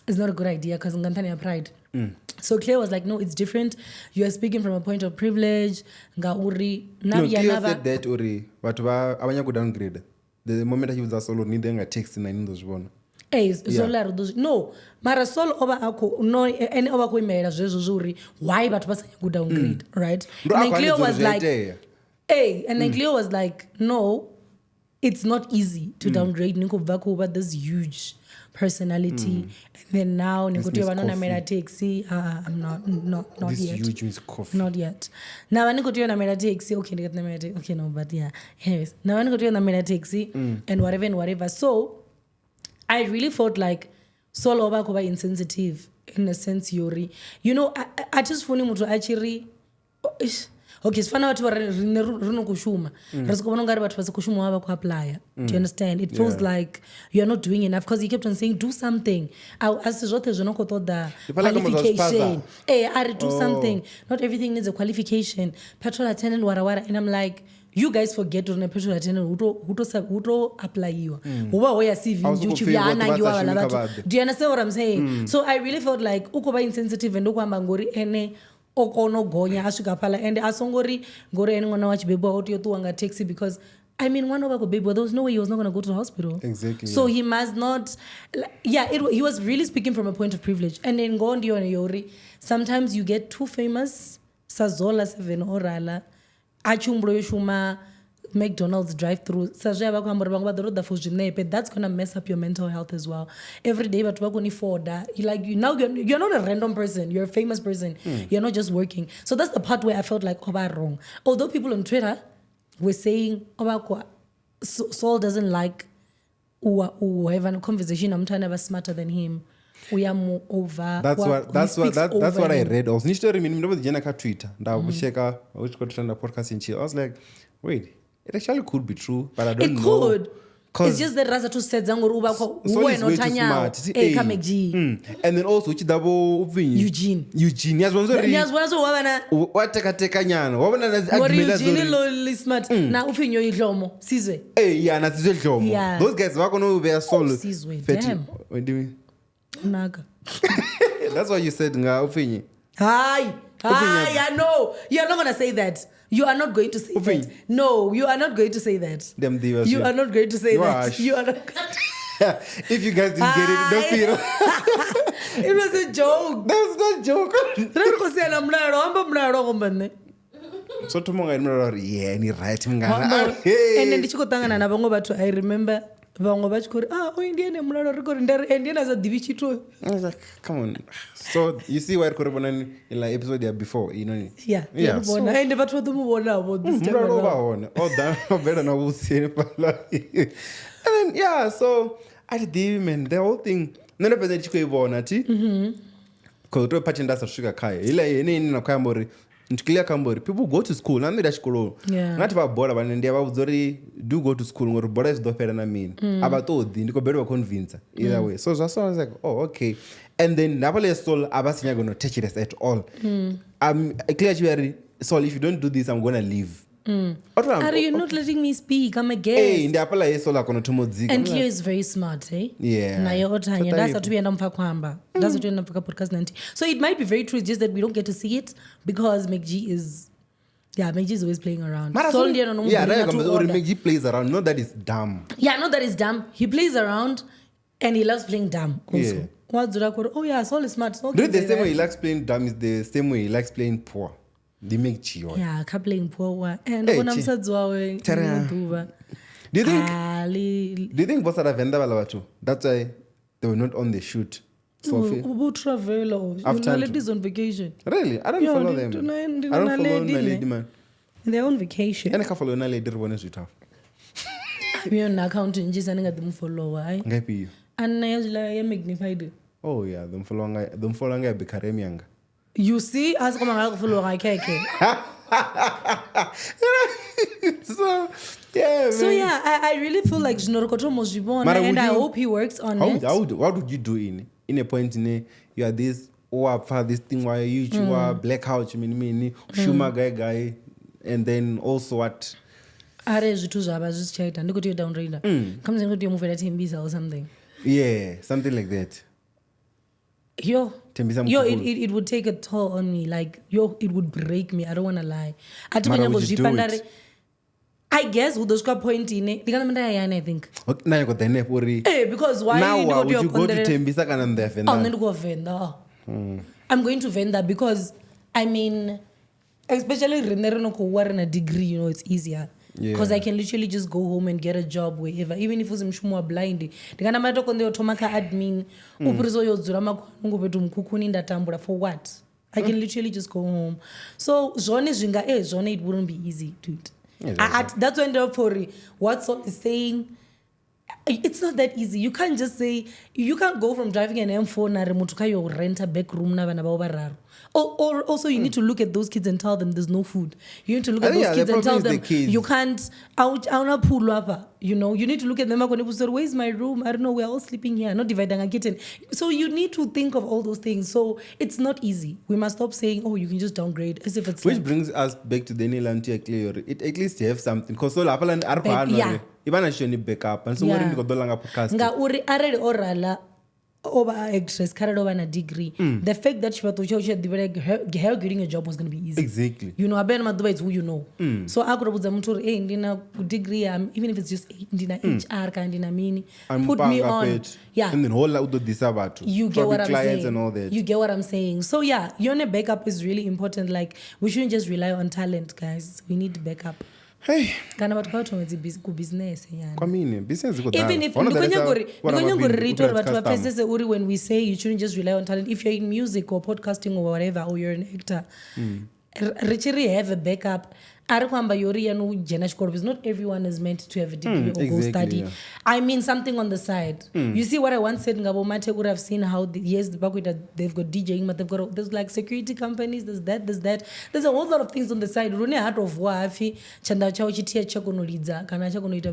good idea because ngantani ya pride so Claire was like no it's different you are speaking from a point of privilege ngauri Claire said that uri watu abanya ku downgrade the moment he was a solo need nga text na indo zvona solaro no mara sol oba ako no any oba ko imela zvezvo zuri why bathu basanya ku downgrade right and then Claire was like and then Claire was like no it's not easy to downgrade nikubva kuba this huge personality and then now nikuti vanona mera taxi I'm not this yet huge means coffee not yet now nikuti na mera taxi okay ndikati na mera taxi okay no but yeah anyways now nikuti na mera taxi and whatever so I really felt like Sol oba kuba insensitive in a sense yori you know I just funi mutu achiri okay sifana watu rino kushuma rasikubona ngari watu vasikushuma wava kuapply do you understand it feels like you are not doing enough because he kept on saying do something asi zvote zvinokotoda qualification ari do something not everything needs a qualification petrol attendant warawara and I'm like you guys forget on a petrol attendant uto apply you uba hoya CV uchivyana you are labatu do you understand what I'm saying so I really felt like ukuba insensitive and ukwamba ngori ene okono gonya asvika pala and asongori ngori ene mwana wachibebwa otiyotuwa nga taxi because I mean one over baby there was no way he was not going to go to the hospital exactly so he must not he was really speaking from a point of privilege and then go on yori sometimes you get too famous sazola 7 orala achumbro yoshuma McDonald's drive-through that's gonna mess up your mental health as well every day but work for that you're not a random person you're a famous person you're not just working so that's the part where I felt like wrong although people on Twitter were saying Saul doesn't like who have a conversation I'm trying to be smarter than him we are more over that's what I read also nichtori mini ndo vijana ka Twitter ndakucheka uchikotanda podcast in chill I was like wait it actually could be true but I don't know it could it's just that raza to said zangori uba ko wenotanya kamegji and then also uchidabo ubvinyi Eugene yazwana so wabana wateka nyana wabana admira zori Eugene smart na uphinyo idlomo sizwe yeah na sizwe idlomo those guys wako no be solo sizwe damn what do you naga that's what you said nga uphinyi hi I know you're not going to say that you are not going to say that no you are not going to say that you are not going to say that you are not if you guys didn't get it don't feel it was a joke that's not a joke rekosela mlalo amba mlalo ngombane so tumonga mlalo ni right ngana and ndichikotangana na vamwe vatu I remember vamwe vachikori indiane mulalo rikori ndari indiana za divi chito I was like come on so you see why koribona in like episode before you know yeah bona and vatu vamubona avo this time mulalo vaona that better na usini pala and then so at the man the whole thing none pesa chikoibona ti because to part indasa kusvika kaya ile yene na kwambori ndiklia kambori people go to school na ndida chikolo ngati vabhora vanendia vabudzori do go to school ngori bhora is dofera na mini abatodi ndiko better convince either way so that's why I was like okay and then napale soul abasinya going to touch it at all clear very soul if you don't do this I'm going to leave Are you not letting me speak? I'm a guest. Hey, ndiyapala yeso lakho notomodzika. And Cleo is very smart, eh? Yeah. Naye otanya. That's what we end up kwamba. That's what we end up podcast 90. So it might be very true, it's just that we don't get to see it because McG is always playing around. So McG plays around. Not that it's dumb. Yeah, not that it's dumb. He plays around and he loves playing dumb also. Yeah. Saul is smart. Saul the same way he likes playing dumb is the same way he likes playing poor. They make Chio. Yeah, playing poor. And when I'm sad, do you think Bossa Venda Balawatu? That's why they were not on the shoot. Who travel? Ladies on vacation. Really? I don't follow them. I don't follow my lady man. They're on vacation. And I can't follow na lady one with her. I'm on account and just them follow. Why? And I magnified. Oh yeah, them following I became young. You see, as come on follow I keke. I really feel like Jinorokoto must be and I hope he works on it. What would you do in a point in you are this this thing why you are blackout Schumer guy and then also what? Are zwithu zvaba zvichaita ndikuti downrider. Comes in kuti move at Tembisa or something. Yeah, something like that. It would take a toll on me. Like, it would break me. I don't want to lie. I guess with those point in it, I think. Now you got the nap because why now would you go to Tembisa and then Venda? I'm going to go Venda. I'm going to Venda because, I mean, especially in a degree, it's easier. Because I can literally just go home and get a job wherever, even if I'm blind. Admin, for what? I can literally just go home. So, it wouldn't be easy to it. That's when for what Saul is saying. It's not that easy. You can't just say, you can't go from driving an M4 na remotuka yo rent a back room na bana ba. Or also you need to look at those kids and tell them there's no food. You need to look at those kids and tell them you can't pull up. You need to look at them and say, where's my room? I don't know, we're all sleeping here, not dividing a kitten. So you need to think of all those things. So it's not easy. We must stop saying, oh, you can just downgrade as if it's which brings us back to the Nilantia clear. It at least you have something. Because all Apple and Arpa Ibana should backup and so we're going to go podcast. Nga uri areli orala over actress carried over a degree. The fact that she was her getting a job was going to be easy. Exactly. Aben Maduba is who you know. So I could have put a degree, even if it's just in HR kind in a mini, put me on. Yeah. And then whole out the you get what I'm saying. And all that. You get what I'm saying. So yeah, your backup is really important. Like we shouldn't just rely on talent, guys. We need backup. Hey, kana batho ba thometse business yana business go even if when we say you shouldn't just rely on talent, if you're in music or podcasting or whatever, or you're an actor, richly have a backup. Not everyone is meant to have a degree or go study. Yeah. I mean something on the side. You see what I once said, Ngabo Mate would have seen how they've got DJing, but there's like security companies, there's that. There's a whole lot of things on the side.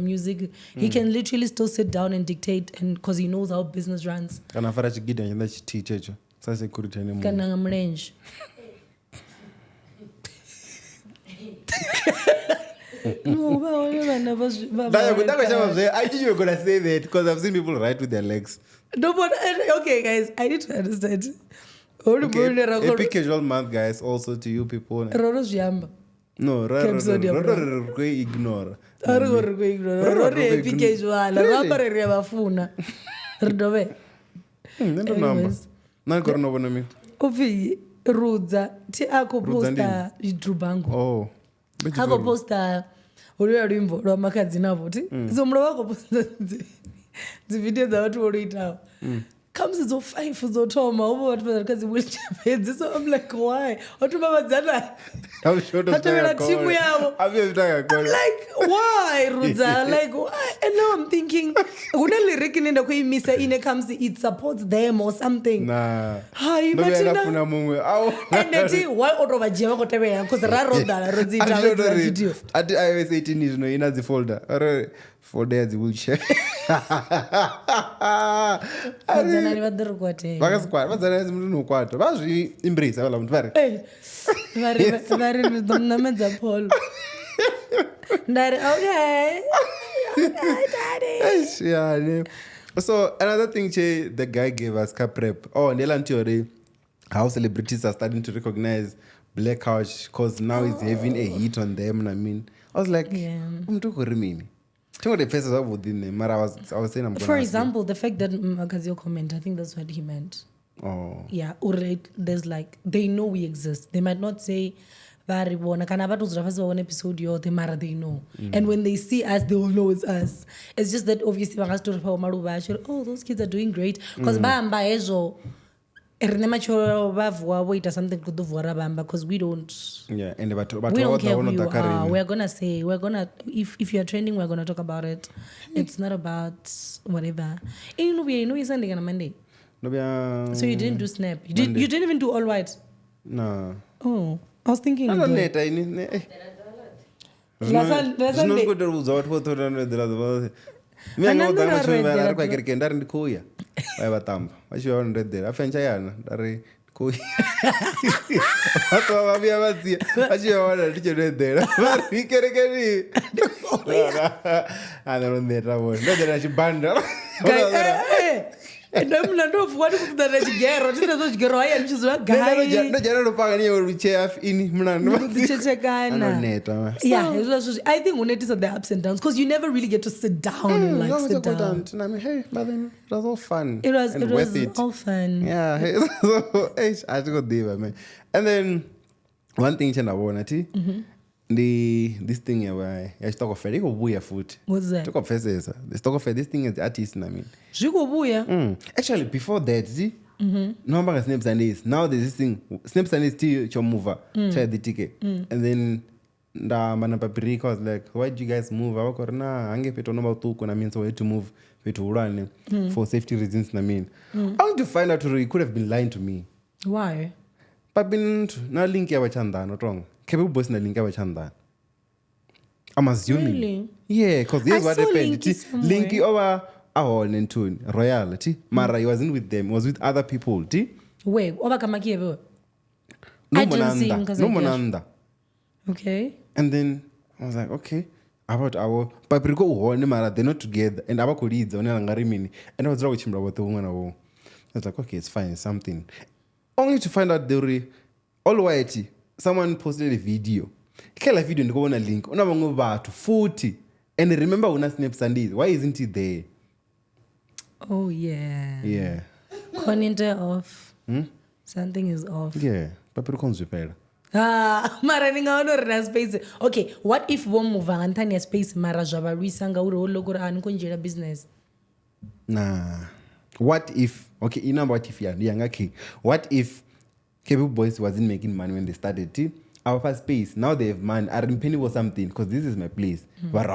Music. He can literally still sit down and dictate, and because he knows how business runs. No, I think you were gonna say that because I've seen people write with their legs. No, but okay, guys, I need to understand. Epic casual month, guys. Also to you people. No, ignore. Epic casual. Rudza ti ako posta idrubango. Oh. Ako posta uri rimbo rwa makadzi navo ti. So mlo wako posta the video za watu woroitawo. Comes as of 5 zotoma ubo watu vakadzi wheelchair. So I'm like, why? Watu babadzana. I'm sure I'm like, why, Rudza? Like, why? And now I'm thinking, it supports them or something. Nah. Hi, and why because video. At iOS 18 is no in the folder. For there the wheelchair. Daddy, okay, daddy. Yeah. So another thing, Che, the guy gave us prep. Oh, and theory, how celebrities are starting to recognize Black Couch because now it's having a hit on them. And I mean, I was like, I'm too mean. The faces up within them. I was saying, I'm gonna For example, the fact that Makazio comment, I think that's what he meant. Oh. Yeah, or there's like they know we exist. They might not say very bona kana batuzwa one episode yo they mara they know. And when they see us, they will know it's us. It's just that obviously oh, those kids are doing great because bamba ezo something because we don't. Yeah, and we don't care who you are. We're gonna if you're trending, we're gonna talk about it. It's not about whatever. You know Sunday on a Monday. So you didn't do Snap. You didn't even do All White. No. Oh, I was thinking. I don't know. And I'm not of what the Gero, and she's a guy. I think when it is the ups and downs, because you never really get to sit down and like sit down. I mean, hey, but then it was all fun. It was all fun. Yeah, I got there, man. And then one thing I want to this thing where Tshitokofela go buya foot. What's that? Tshitokofela is the Tshitokofela. This thing is the artist, I mean. Go buya. Actually, before that, see, no longer Snap Sundays. Now there's this thing. Snap Sundays still your mover, try the ticket, and then the manapapirika was like, "Why did you guys move?" I was nah, ange peto no bautu. I mean, so we had to move, we had to run for safety reasons. I mean, I want to find out. He could have been lying to me. Why? But been na link ya wachanda, not wrong. Kebu boss na link ya wachanda. I'm assuming. Really? Yeah, because here's what happened. Linky over our tune royalty. Mara, he wasn't with them, he was with other people. Wait, over Kamakiebe? No monanda. Okay. And then I was like, okay. About our Papriko, Mara, they're not together. And our colleagues on Ngarimini. And I was with him about the woman. I was like, okay, it's fine, something. Only to find out they were all whitey. Someone posted a video. Kela video and go on a link. Una to 40. And remember una Snap Sundays. Why isn't he there? Oh yeah. Yeah. Coninter off. Something is off. Yeah. Papiru konzupela. Mara ningaona space. Okay, what if one move antania space mara java risanga uro logo ankonjera business? Nah. What if, okay, you know what if you're younger kid? What if Cable Boys wasn't making money when they started? Our first space, now they have money. I didn't penny for something because this is my place. But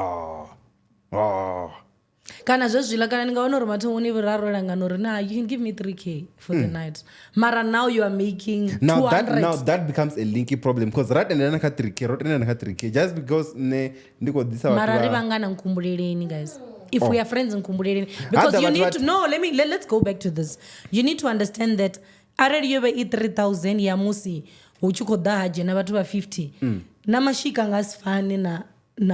Kana jojila kana ningaona romato uni viraro ngano na you can give me 3K for the night. Mara now you are making 200. Now that becomes a linky problem because right and then 3K just because ndiko this our Mara ribangana nkumbuleleni guys. If we are friends in Kumbuleleni, because you need to know, let's go back to this. You need to understand that already you eat 3,000 ya musi uchuko daje na watu wa 50. Na mashika ngasifani na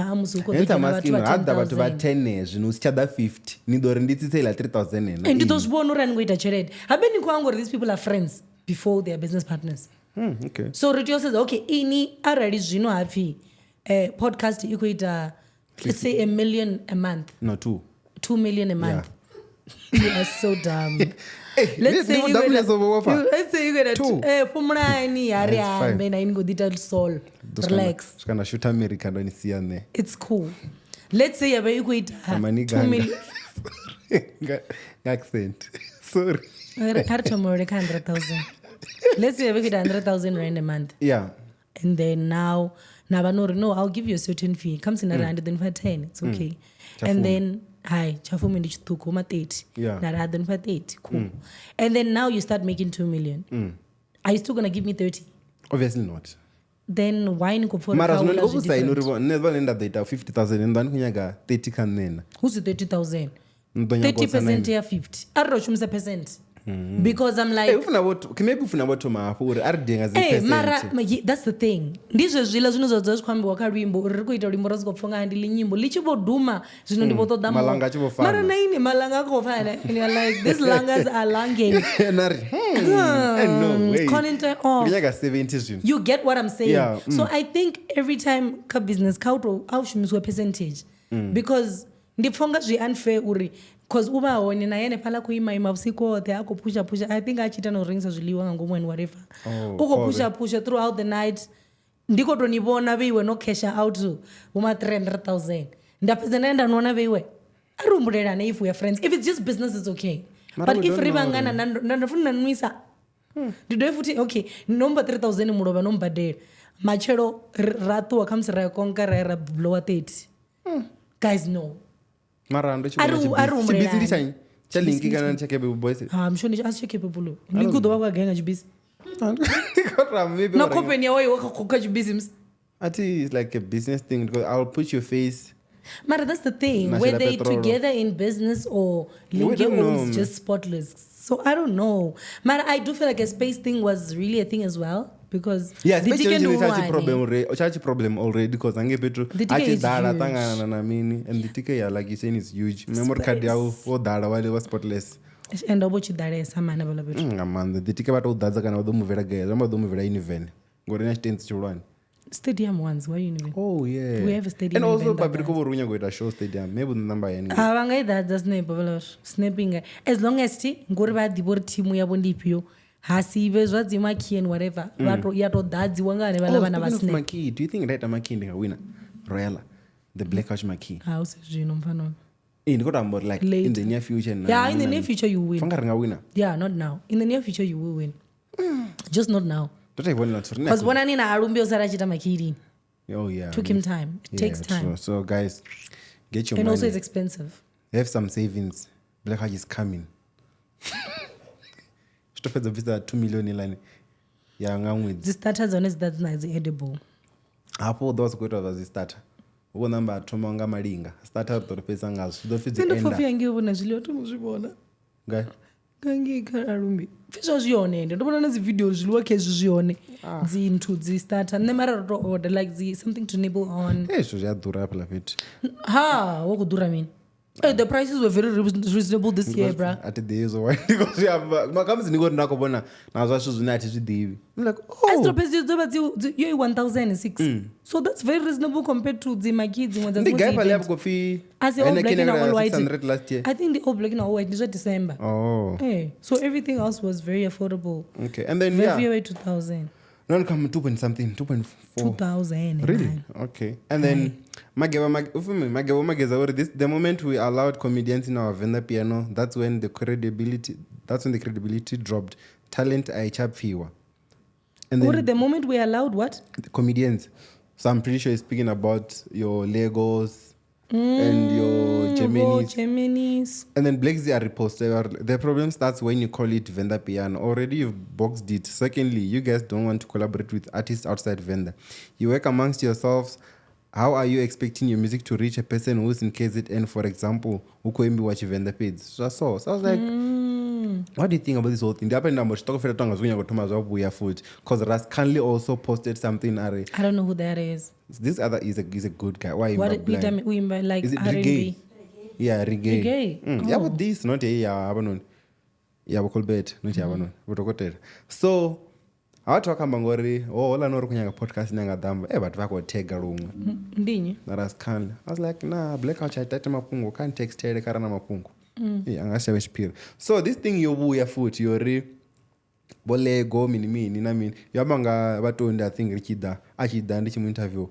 amusi uko daje na watu wa 10,000. Hata watu wa 10 zvino usichada 50. Nidori nditsitsela 3,000. And those who are ngwita cherede. Habeni kwangu these people are friends before they are business partners. Okay. So Ritio says, okay, ini already zvino hafi podcast ikuita let's say $1 million a month. No, 2 million a month. Yeah. You are so dumb. Let's say you get a 2. Fumrani ariambe na ingo digital soul. Relax. Kana shoot America ndo nisiane. It's cool. Let's say you could 2 million. Accent. Sorry. Harto more 100,000. Let's say you could 100,000 rand a month. Yeah. And then now no, I'll give you a certain fee. It comes in around then for 10. It's okay. And then hi, chafumi ndichituko ma 30. Yeah. Na then for 30. Cool. And then now you start making 2 million. Are you still gonna give me 30? Obviously not. Then why niko for Mara zone obusa inuribo never end up data 50,000 and then kunyaga 30 kanena. Who's 30,000? 30% ya 50. Arro chumsa percent. because I'm like Hey, maybe ufuna votoma hapo uri ari denga Hey, zi that's the thing. Ndizvo zvila zvinozodza zvikwambiwa karimbo uri kuita rimbo razikopfunga handili nyimbo lichivodhuma zvino ndivotoda malanga achivofana mara naini malanga akofana and you're like these langas are langing nari no way content off kunyaka 70 zvino you get what I'm saying Yeah, so I think every time ka business aushumiswa percentage because ndipfunga zvi-unfair uri because uvaone naye nepala kuimaima usiku othe akopusha I think achiita nokuringisa zviliwa ngangomwe and whatever ukopusha throughout the night ndikotonivona veiwe nocasha out uma 300,000 ndapedza naenda noona veiwe arumburerane if we are friends if it's just business it's okay but if rivangana ndandofuna nanwisa ndidoe futi okay nomba 3,000 mulova nombhadhera machero ratuwa kamusi rakonka raira blowa 30 guys no marando chibisi chanyi chalinki kana chakebe boys I'm sure asi chakebe linki udova kwagenga chibisi maybe na company yawo wakakoka chibisi ati it's like a business thing because I'll put your face but that's the thing were they together in business or linki was just spotless so I don't know but I do feel like a space thing was really a thing as well because chachi problem already because ange petro achidala tangana na mini and the ticket ya like you saying is huge memory card yawo odala wale was spotless and obochidalesa mana bala petro ngamanda the ticket bato udadza kana udomuvera guys udomuvera in ngori na chitenzi chulwani stadium ones why you oh yeah we have a stadium and also pabriko vorunya goita show stadium maybe the number yani avangaidadza snapping as long as ti ngori vadivori team yavo ndipiyo hasive zvadzimaki and whatever yatodadziwa ngane vala vana vasnaki do you think ndaita maki ndingawina royal the black couch maki hausi zvino mfano ndikotambo like late. In the near future yeah in the near future you win fanga ringawina yeah not now in the near future you will win just not now because when anina arumbi osara achita makiri oh yeah took him time it takes time true. So guys get your and money. Also it's expensive have some savings black couch is coming stopedza visa 2 million ilani yangamwedzi dzistarter dzone dzidzi edible hapo those kuita vazistarter uko namba atoma nga malinga starter torpesa ngazo zvidofidze enda ndofofia ngiyobona zviliwa tomuzvibona ngai kangi karumbi fisho zvione ndobona nazi video zviliwa kezvi zvione dzintu dzistarter nemara roto order like something to nibble on ezvo zvadhura apa lapeti wokudhura mini the prices were very reasonable this year, bruh. At the years why because we have makamuzi niko ndakobona nazva zvo zvine atizvidivi I'm like you 1,006 so that's very reasonable compared to the kids ones the guy pale hapo kofi as all black and all white 600 last year I think the all black and all white is December hey so everything else was very affordable okay and then February 2000 no come 2.4 2000 really okay and then mageza this the moment we allowed comedians in our Venda piano that's when the credibility dropped talent aichapfiwa and then the moment we allowed what the comedians so I'm pretty sure he's speaking about your Legos and your Geminis and then Black Z are reposted. The problem starts when you call it Venda piano. Already you've boxed it. Secondly, you guys don't want to collaborate with artists outside Venda. You work amongst yourselves. How are you expecting your music to reach a person who's in KZN, for example, who could be watching Venda page? So I was like, what do you think about this whole thing? Because Ras Kingsley also posted something. I don't know who that is. This other is a good guy. Why what like is it reggae? Yeah, reggae. Yeah, but this not so awatwakamba ngori ola nori kunyanga podcast nyangadhamba but vakotega rumwe ndinyi Ras Kingsley I was like nah black out chaita mapungo can't text tere karana mapungo angashave chipiro so this thing yobuya futhi yori bolego mini nami yabanga vatondi I think richida achida ndichimu interview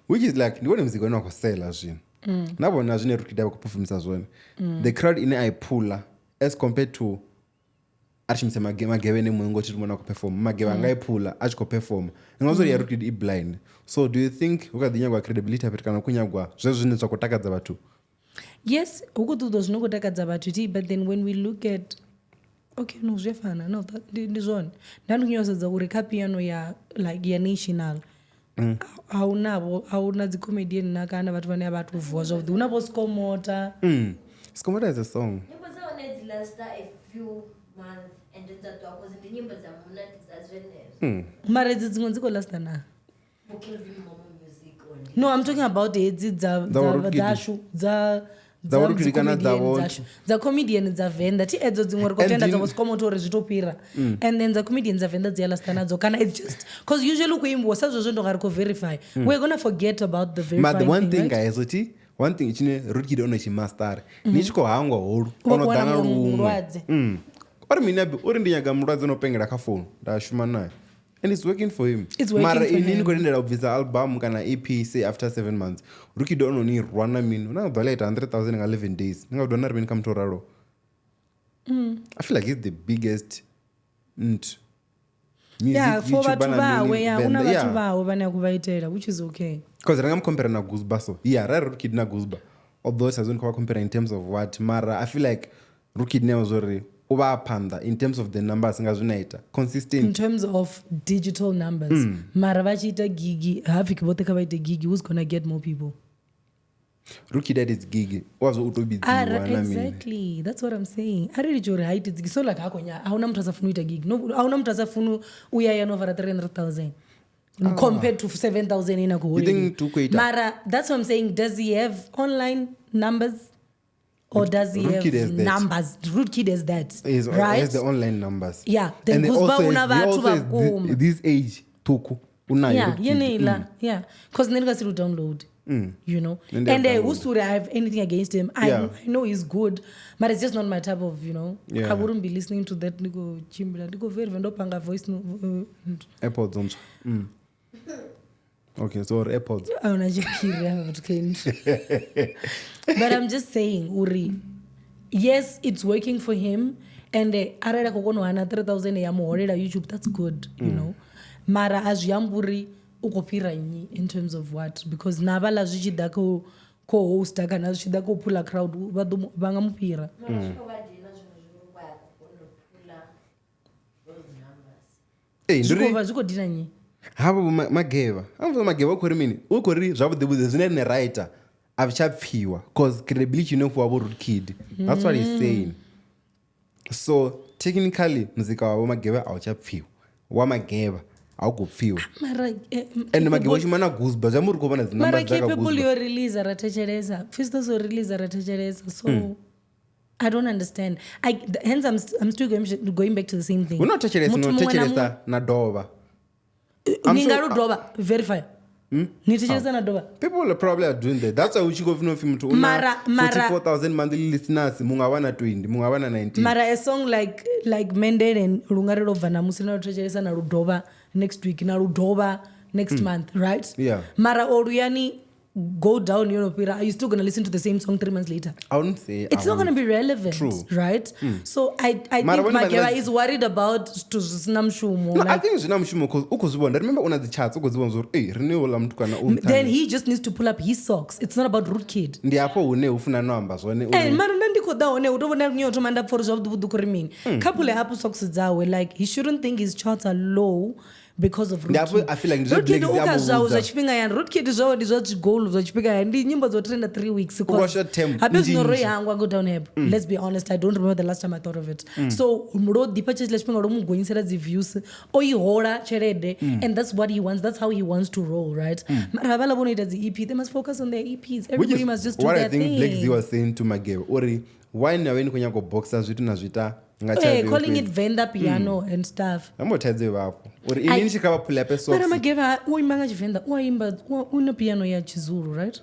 which is like ndibone muzika unokosela zvino nabona zvine rukida kuperformisa zvone the crowd ine aiphula as compared to arishimisa mageve nemwengo chirimona kuperform mageve angaiphula achikoperform ingazori yarukidi blind so do you think ukadinyagwa credibility apetikana kunyagwa zvezvo zvine zvakutakadza vatu yes ukutudo zvinokutakadza vatu but then when we look at okay no zvefana no ndizvona ndandikunyosedza uri kapiano ya national hauna dzicomedian nakana vatu vane vatovhuwa zvavudi unavo skomota skomota is a song few months and then that was in the nyimbo za Monati za Zvenez. Mara idzi dzimwe dziko lasta na. Kingsley Momo music only. No, I'm talking about hedzi dzashu dza comedian dza Venda ti edzo dzimwe ri kotenda dza vosikomotori zvitopira and then the comedians dza Venda dziya lasta nadzo kana it's just because usually kuimbo sa zvozvo ndo ngari ku verify we're going to forget about the verifying but the one thing right? guys oti one thing ichine Rootkid ono chimastari nichiko hangwa holu onodana rumwe ori minabi uri ndinyaga mulwadzi unopengera kafoni ndashuma naye and it's working for him. Mara inini kodendera kubvisa album kana EP say after 7 months. Rootkid ononi rwana minu. Ungadwala 100,000 in 11 days. Ungadwala rimini kamtoraro. I feel like it's the biggest music yeah, for YouTuber vatu vawe, yeah, una yeah. vatu vawe vane kuvaitera, which is okay. Because I'm comparing na Gooseba so. Yeah, right Rootkid na Gooseba. Although it hasn't compared in terms of what Mara, I feel like Rootkid ne was over Phanda in terms of the numbers consistent in terms of digital numbers mara vachita gigi haviki vote kavaite gigi who's gonna get more people Rootkid at its gig was exactly that's what I'm saying ariri chori haiti dzigi so like hakonya hauna mtu asafunu ita gig no hauna mtu asafunu uyaya novara 300,000 compared to 7,000 ina kuholi mara that's what I'm saying does he have online numbers or does he have numbers? Rootkid has that, right? He has the online numbers. Yeah. Then this age, Toku. Yeah, yeah. Because then you download, you know. And Usuri, I have anything against him. I know he's good, but it's just not my type of, you know. Yeah. I wouldn't be listening to that. Nigo chimbila, nigo very vendopanga voice. AirPods also. Okay, so AirPods. But I'm just saying, Uri, yes, it's working for him. And arera kokono ana 3,000 ya muhorera YouTube, that's good, you know. Mara as yamburi ukopira in terms of what? Because navala zvichida co-host kana zvichida kupula crowd vangamupira. Zvikodina nyi. Havo mageva ukori mini ukori zvavudhibuze zvine newriter avichapfiwa because credibility inokuwavo Rootkid that's what he's saying so technically muzika wavo mageva auchapfiwa wamageva augopfiwa and mageva uchimana Gooseba zvamuri kuona dzinamba capable yorelease ratecheresa fistoso release ratecheresa so I don't understand. Hence I'm still going back to the same thing. Unotecheresa nadova ningarudoba verify niticheresa nadova people probably are doing that that's why uchikofino film to una 44,000 monthly listeners mungawana 20 mungawana 19 mara a song like Mendel and rungarelo vana musina utecheresa na rudova next week na rudova next month right yeah mara oruyani go down are you still going to listen to the same song 3 months later? I wouldn't say it's not going to be relevant. True. Right? So I think Mageva is worried about to Namshumo. No, I think it's Namshumo because remember one of the charts then he just needs to pull up his socks. It's not about Rootkid. Couple of socks like he shouldn't think his charts are low because of Rootkid. I feel like Rootkid goal nyimbo zotrenda 3 weeks go down here. Let's be honest, I don't remember the last time I thought of it. So views and that's what he wants, that's how he wants to roll, right? They must focus on their EPs. Everybody must just do their thing. What I think Black Z was saying to Mageva Ori why na when kunya go boxers vitu na zvita calling it Venda piano and stuff. Amotadze vapo or inini chikava pull up a song mara Mageva uimba Venda uimba una piano ya chizuru right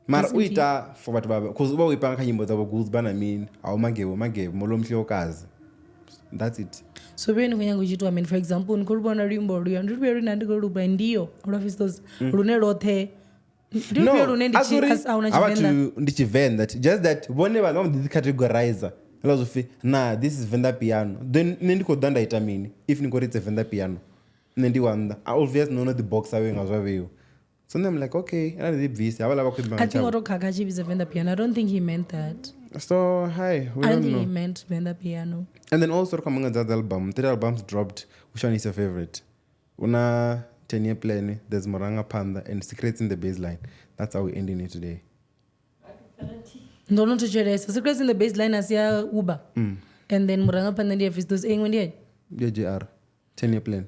mara uita for vatu baba because uba uipanga nyimbo za Gooseba na mini au Mageva molomhlokazi that's it so when kunya kuchitwa I mean for example nikorubona rimbo ruya ndiri nandikoruba ndio those rune rothe ndichivenda just that vone vanhu vamudhicategorizer philosophy this is Venda piano then nendikodanda ita mini if nikoritse Venda piano nendiwanda obvious nono the box avenga zvaveyo so then I'm like okay anadibvisi avalava I think otokaka chibiza Venda piano I don't think he meant that so I don't think he meant Venda piano and then also kamanga that album 3 albums dropped which one is your favorite una 10-year plan, there's Moranga Phanda and Secrets in the Baseline. That's how we're ending it today. No, Secrets in the Baseline as Uber. and then murangapanda ndiya Festus engwe ndiya JR 10-year plan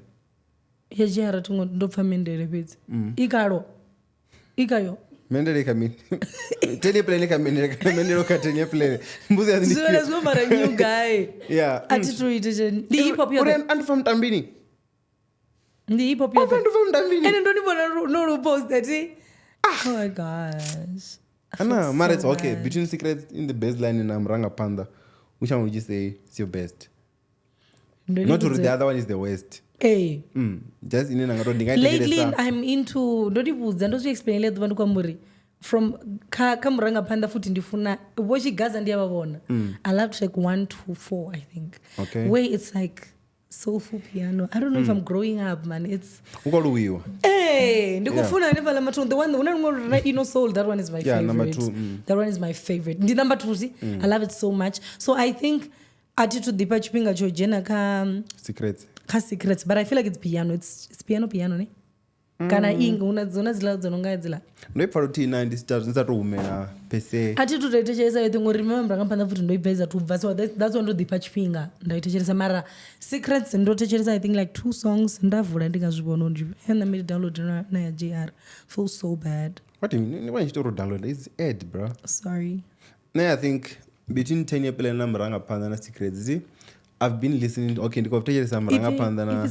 ya JR tungo ndopfa mendere fedzi ikayo mendere kamini 10-year plan kamini mendere ka 10-year plan mbuzi so let's go mara new guy yeah attitude ndi hip hop yo and from Tambini ndi hip hop yo from Tambini and don't even no post that oh my gosh Anna mara it's okay between Secrets in the baseline and Murangapanda which one would you say is your best not to the other one is the worst hey just in lately I'm into ndodibudza ndoziexplain le vandu kwamuri from kamurangapanda futhi ndifuna vochigaza ndiyavavona I love track 1 to 4 I think okay where it's like soulful piano I don't know if I'm growing up man it's ukoluwiwa ndikufuna nevala matone the one una ino soul that one is my favorite number 2 that one is my favorite ndi number 2 I love it so much so I think attitude dipa chipinga chojena ka secrets but I feel like it's piano ne kana inga unadzona ziladzononga dzila ndoipfara kuti ina ndisatohumera pese attitude itecheresa yete ngori remember ngapanda futhi ndoibveza tubva so that's one dipa chipinga ndaitecheresa mara secrets ndotecheresa I think like 2 songs ndavhura ndikazvibona and I made download na ya JR feels so bad what do you mean when you download it's ad bro sorry I think between 10-year plan na Murangapanda na Secrets I've been listening okay ndikotecheresa Murangapanda na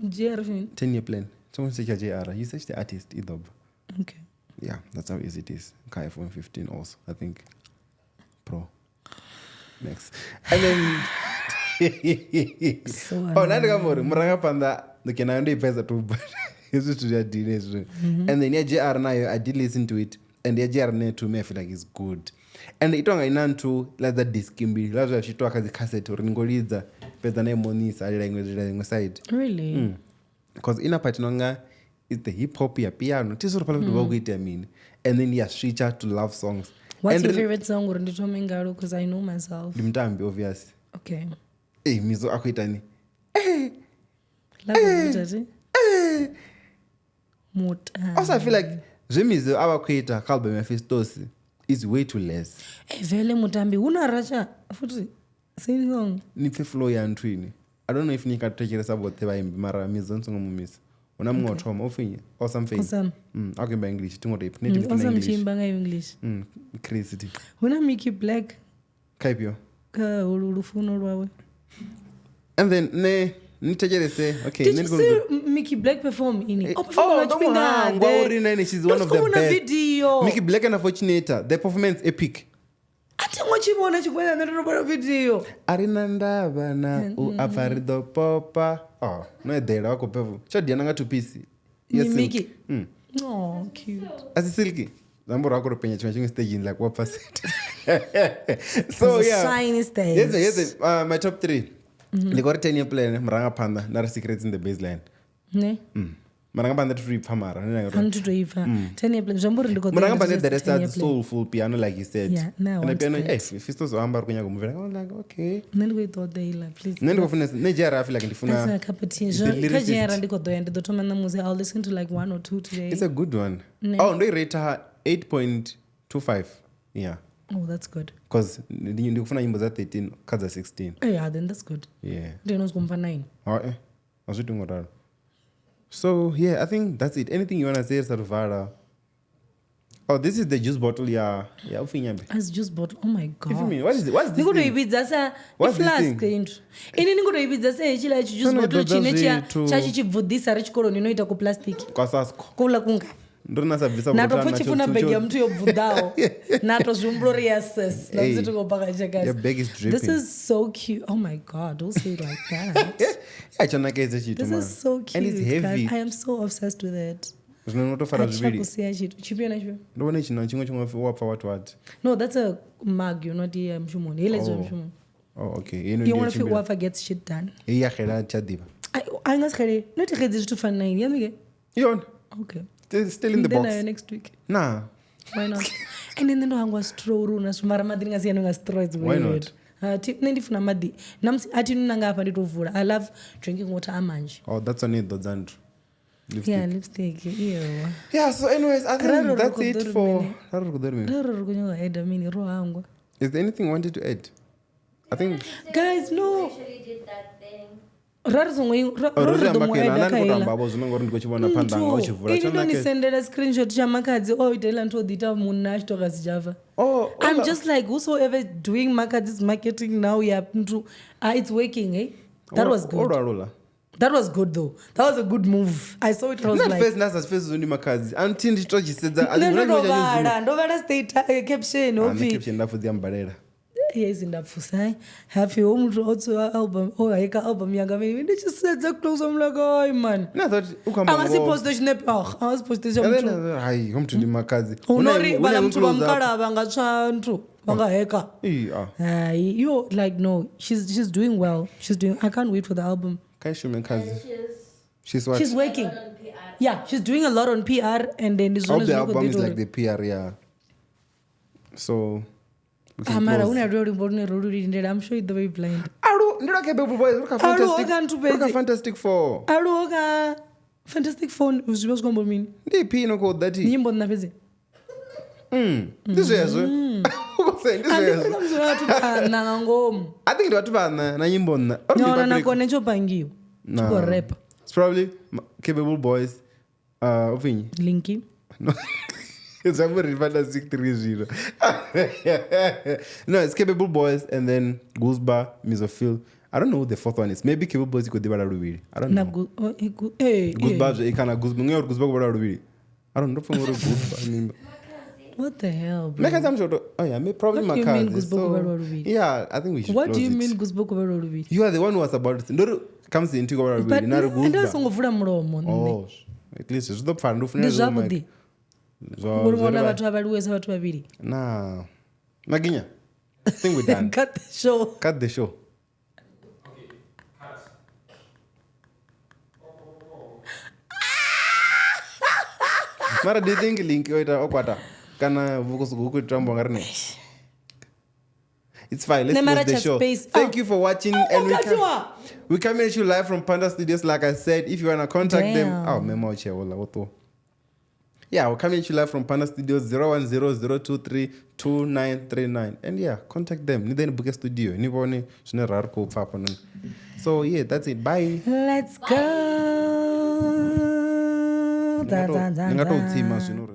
JR 10-year plan someone search JR you search the artist either okay yeah that's how easy it is iPhone 15 also I think Pro next and then so nandikamori Murangapanda ndikenayo ndoipedza tu izvi zviyadinezvo and then JR nayo I did listen to it and JR ne to me I feel like it's good and itonga inantu like that diskimbi lazvo achitwa kazi cassette uri ngolidza pedza nemonisa alira imwe side really because ina part nonga is the hip hop ya piano tisoro pala kuti vakuita mini and then ya switcher to love songs what's your favorite song uri nditome ngaro because I know myself ndimtambi obvious okay mizo akuita ni love muta also I feel like zvemizo avakuita album ya Festus is way too less vele mutambi unaracha futhi same song nipfe flow ya ntwini I don't know if nikatotecheresa vothe vaimbi mara mizo nsongomumisa una mumwe wathoma ufinye awesome akuimba English tingotoipa awesome chimba nga English crazy una Mickey Black kaipyo ka ulufuno lwawe and then nitecherese okay did you see Mickey Black perform ini she's one of the best video Mickey Black and Fortunator the performance epic ati ngochibona chikwena ndinotobona video arina ndava na uapfarido popa noedhera wako pevo chadiana nga tupisi Mickey oh cute asisilki zambo rako ropenya chimwe chimwe stage in like wapasita so yeah shiny stage yes my top 3 ndikori 10-year plan Murangapanda ndari Secrets in the baseline ne Murangapanda turiipfa mara handitoipa 10-year plan zvambori ndiko Murangapanda the rest are soulful piano like you said yeah now and piano Festus wamba kunya kumuvera like okay ndikoitoda ila please ndikofuna nejara I feel like ndifuna that's a competition kajara ndikodoya ndidotoma na music I'll listen to like 1 or 2 today it's a good one ndoirate her 8.25 yeah oh that's good because ndikufuna nyimbo za 13 kadza 16 yeah then that's good yeah ndinozkumpa 9 azvitingoraro so yeah I think that's it anything you want to say Sarvara this is the juice bottle ya ufinyambe as juice bottle oh my god if you mean what's this ningotoibidza sa flask into ini ningotoibidza sa ichila juice bottle chine chachichibvudhisa rechikoro ninoita ku plastic kwasasko kula kunga ndonasabvisa natopfuchifuna begi yamtu yobvudhawo natozvumbloriases nakuzitikopakachekasa this is so cute oh my god don't say it like that achonakaize chitu this is so cute and it's heavy I am so obsessed with it zvinotofara zviviri achakusiya chitu chipi nacho ndobona chino chimwe wapfa what no that's a mug you're not here mshumoni ilezo mshumoni okay you want to feel whoever gets shit done yakhela chadiva aingasikale not khedzi zvitu fana 9 yamike yon okay still in the box next week nah why not and then ndo hangwa straw runa smara madhi ngasiyana nga straw is why not nendifuna madhi namsi ati nunanga apa nditovhura I love drinking water amanje that's on it dzandru lipstick yeah so anyways I think that's it for raro kunyoga eda mini ro hangwa is there anything you wanted to add I think guys no Actually did that thing. rari zomwe rori amakela anani kutambavo zvino ngori ndikochiona pandanga uchivhura inindondisendera screenshot chamakadzi oitaila ntodita munhu achitoka sichava I'm just like whosoever doing makadzis marketing now it's working eh? That was good. That was good though. That was a good move. I saw it. I was like, face zoni makadzi anti ndichisedza ndovara state caption caption ndafudzi mbalera yes ndapfusa happy omuntu otso album haika album yanga mimi ndichisedza close I'm like oh man I thought ukamba I was supposed to snap I was supposed to show hayi umntu ndi makadzi unori bala mntu bamkala bangatsva ntu bangaheka you like no she's doing well I can't wait for the album. She's what? She's working. Yeah, she's doing a lot on PR and then this one the album is like the PR, yeah. So Amara, I'm sure the way blind. Capable boys. Look Fantastic Four. Fantastic Four was going to mean. The Pino called that. Nimbo na pezi. This is I think watu bana na nyimbo na. No, na konencho pangiyo. No. Rap. It's probably Capable Boys. Linky. No. It's very Fantastic 3-0. No, it's Capable Boys and then Gooseba, Misophil. I don't know who the fourth one is. Maybe Capable Boys could be Ruby. I don't know. Gooseba, Ikana Gooseba. I don't know from Gooseba. What the hell, bro? I'm sure. Oh yeah, probably my cousin. So, yeah, I think we should. What do you mean Gooseba? You are the one who was about to. Ndoro comes into Gooseba. But oh, at least it's not fun. Ndizvavudi. Ngorona vatu avaliwesa vatu vaviri. Nah. Maginya. I think we're done. Cut the show. Cut the show. Okay. Cut. Mara, do you think link okwata? Kana vukusuku trambo ngarne. It's fine. Let's close the show. Thank you for watching. And we come at you live from Phanda Studios. Like I said, if you want to contact them. Oh, memo che. Yeah, we'll come at you live from Phanda Studios 010-023-2939. And yeah, contact them. Ni then book a studio. Ni bone shne rar ko papa. So yeah, that's it. Bye. Let's go. Ngato team as you know.